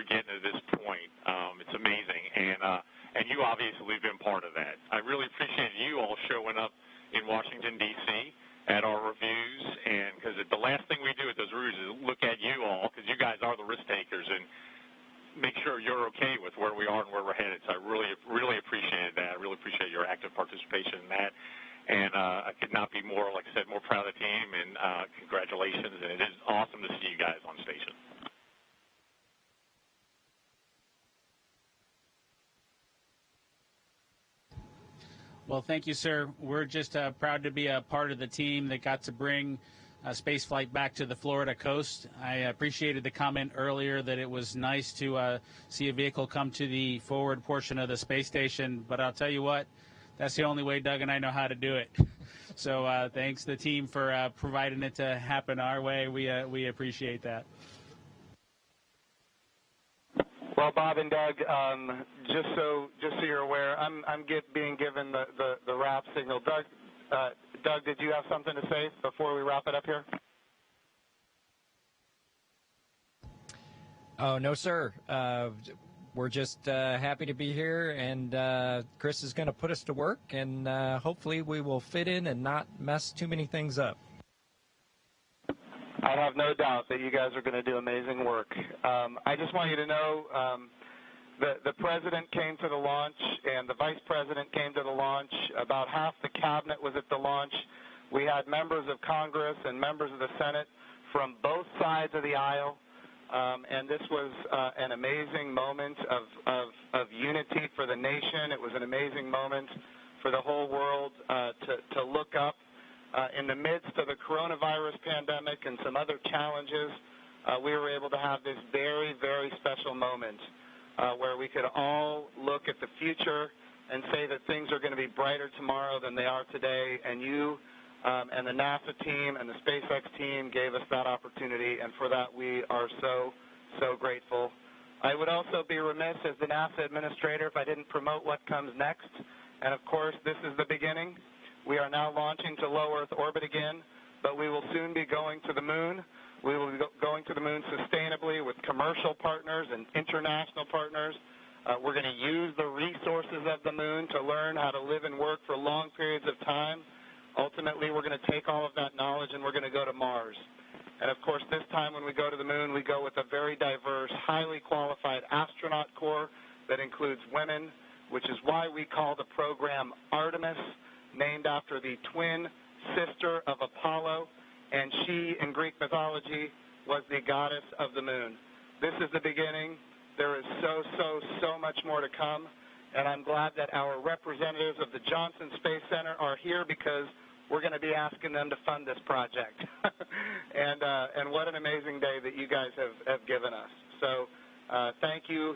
getting to this point. It's amazing, and you obviously have been part of that. I really appreciate you all showing up in Washington, D.C. at our reviews, and because the last thing we do at those reviews is look at you all, because you guys are the risk takers, and make sure you're okay with where we are and where we're headed. So I really, really appreciate that. I really appreciate your active participation in that. And I could not be more, like I said, more proud of the team, and congratulations. And it is awesome to see you guys on station. Well, thank you, sir. We're just proud to be a part of the team that got to bring spaceflight back to the Florida coast. I appreciated the comment earlier that it was nice to see a vehicle come to the forward portion of the space station, but I'll tell you what, that's the only way Doug and I know how to do it. So thanks to the team for providing it to happen our way. We appreciate that. Well, Bob and Doug, just so you're aware, I'm being given the wrap signal. Doug, did you have something to say before we wrap it up here? Oh, no, sir. We're just happy to be here, and Chris is going to put us to work, and hopefully we will fit in and not mess too many things up. I have no doubt that you guys are going to do amazing work. I just want you to know the president came to the launch and the vice president came to the launch. About half the cabinet was at the launch. We had members of Congress and members of the Senate from both sides of the aisle, and this was an amazing moment of unity for the nation. It was an amazing moment for the whole world to look up. In the midst of the coronavirus pandemic and some other challenges, we were able to have this very, very special moment where we could all look at the future and say that things are going to be brighter tomorrow than they are today. And you and the NASA team and the SpaceX team gave us that opportunity, and for that we are so, so grateful. I would also be remiss as the NASA administrator if I didn't promote what comes next. And of course, this is the beginning. We are now launching to low Earth orbit again, but we will soon be going to the moon. We will be going to the moon sustainably with commercial partners and international partners. We're going to use the resources of the moon to learn how to live and work for long periods of time. Ultimately, we're going to take all of that knowledge and we're going to go to Mars. And of course, this time when we go to the moon, we go with a very diverse, highly qualified astronaut corps that includes women, which is why we call the program Artemis, named after the twin sister of Apollo, and she, in Greek mythology, was the goddess of the moon. This is the beginning. There is so much more to come, and I'm glad that our representatives of the Johnson Space Center are here because we're going to be asking them to fund this project. And what an amazing day that you guys have given us. So thank you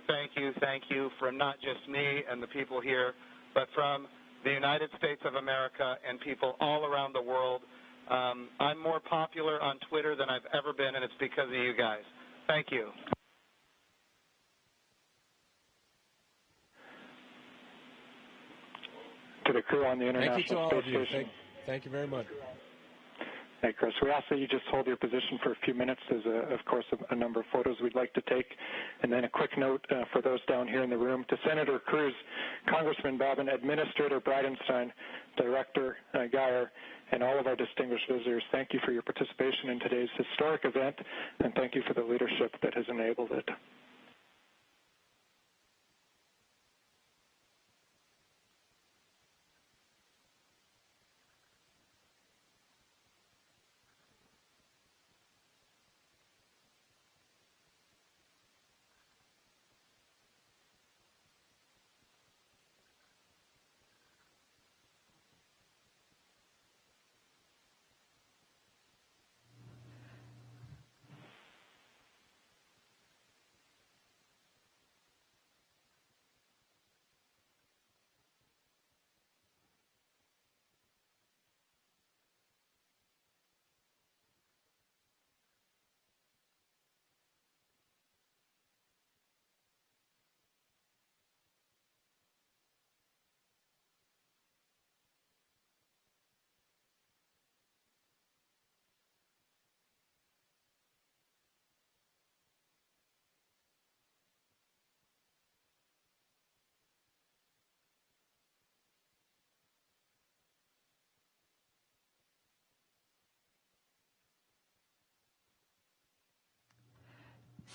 from not just me and the people here, but from the United States of America and people all around the world. I'm more popular on Twitter than I've ever been, and it's because of you guys. Thank you. To the crew on the International Thank you to all Space of you. Station. Thank you very much. Hey, Chris, we ask that you just hold your position for a few minutes. There's, of course, a number of photos we'd like to take. And then a quick note for those down here in the room. To Senator Cruz, Congressman Bobbin, Administrator Bridenstine, Director Geyer, and all of our distinguished visitors, thank you for your participation in today's historic event, and thank you for the leadership that has enabled it.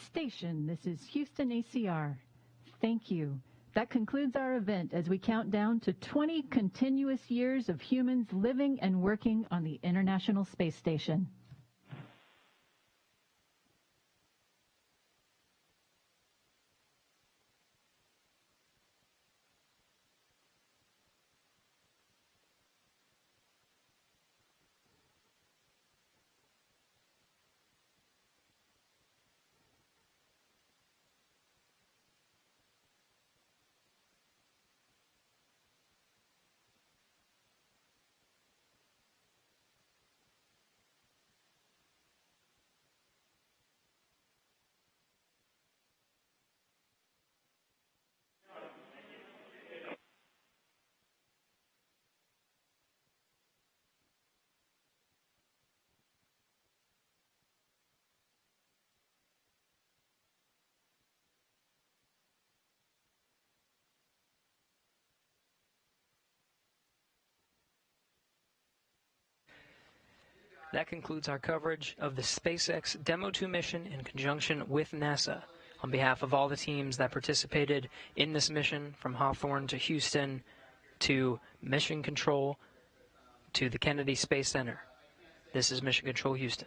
Station, this is Houston ACR. Thank you. That concludes our event as we count down to 20 continuous years of humans living and working on the International Space Station. That concludes our coverage of the SpaceX Demo 2 mission in conjunction with NASA. On behalf of all the teams that participated in this mission, from Hawthorne to Houston to Mission Control to the Kennedy Space Center, this is Mission Control Houston.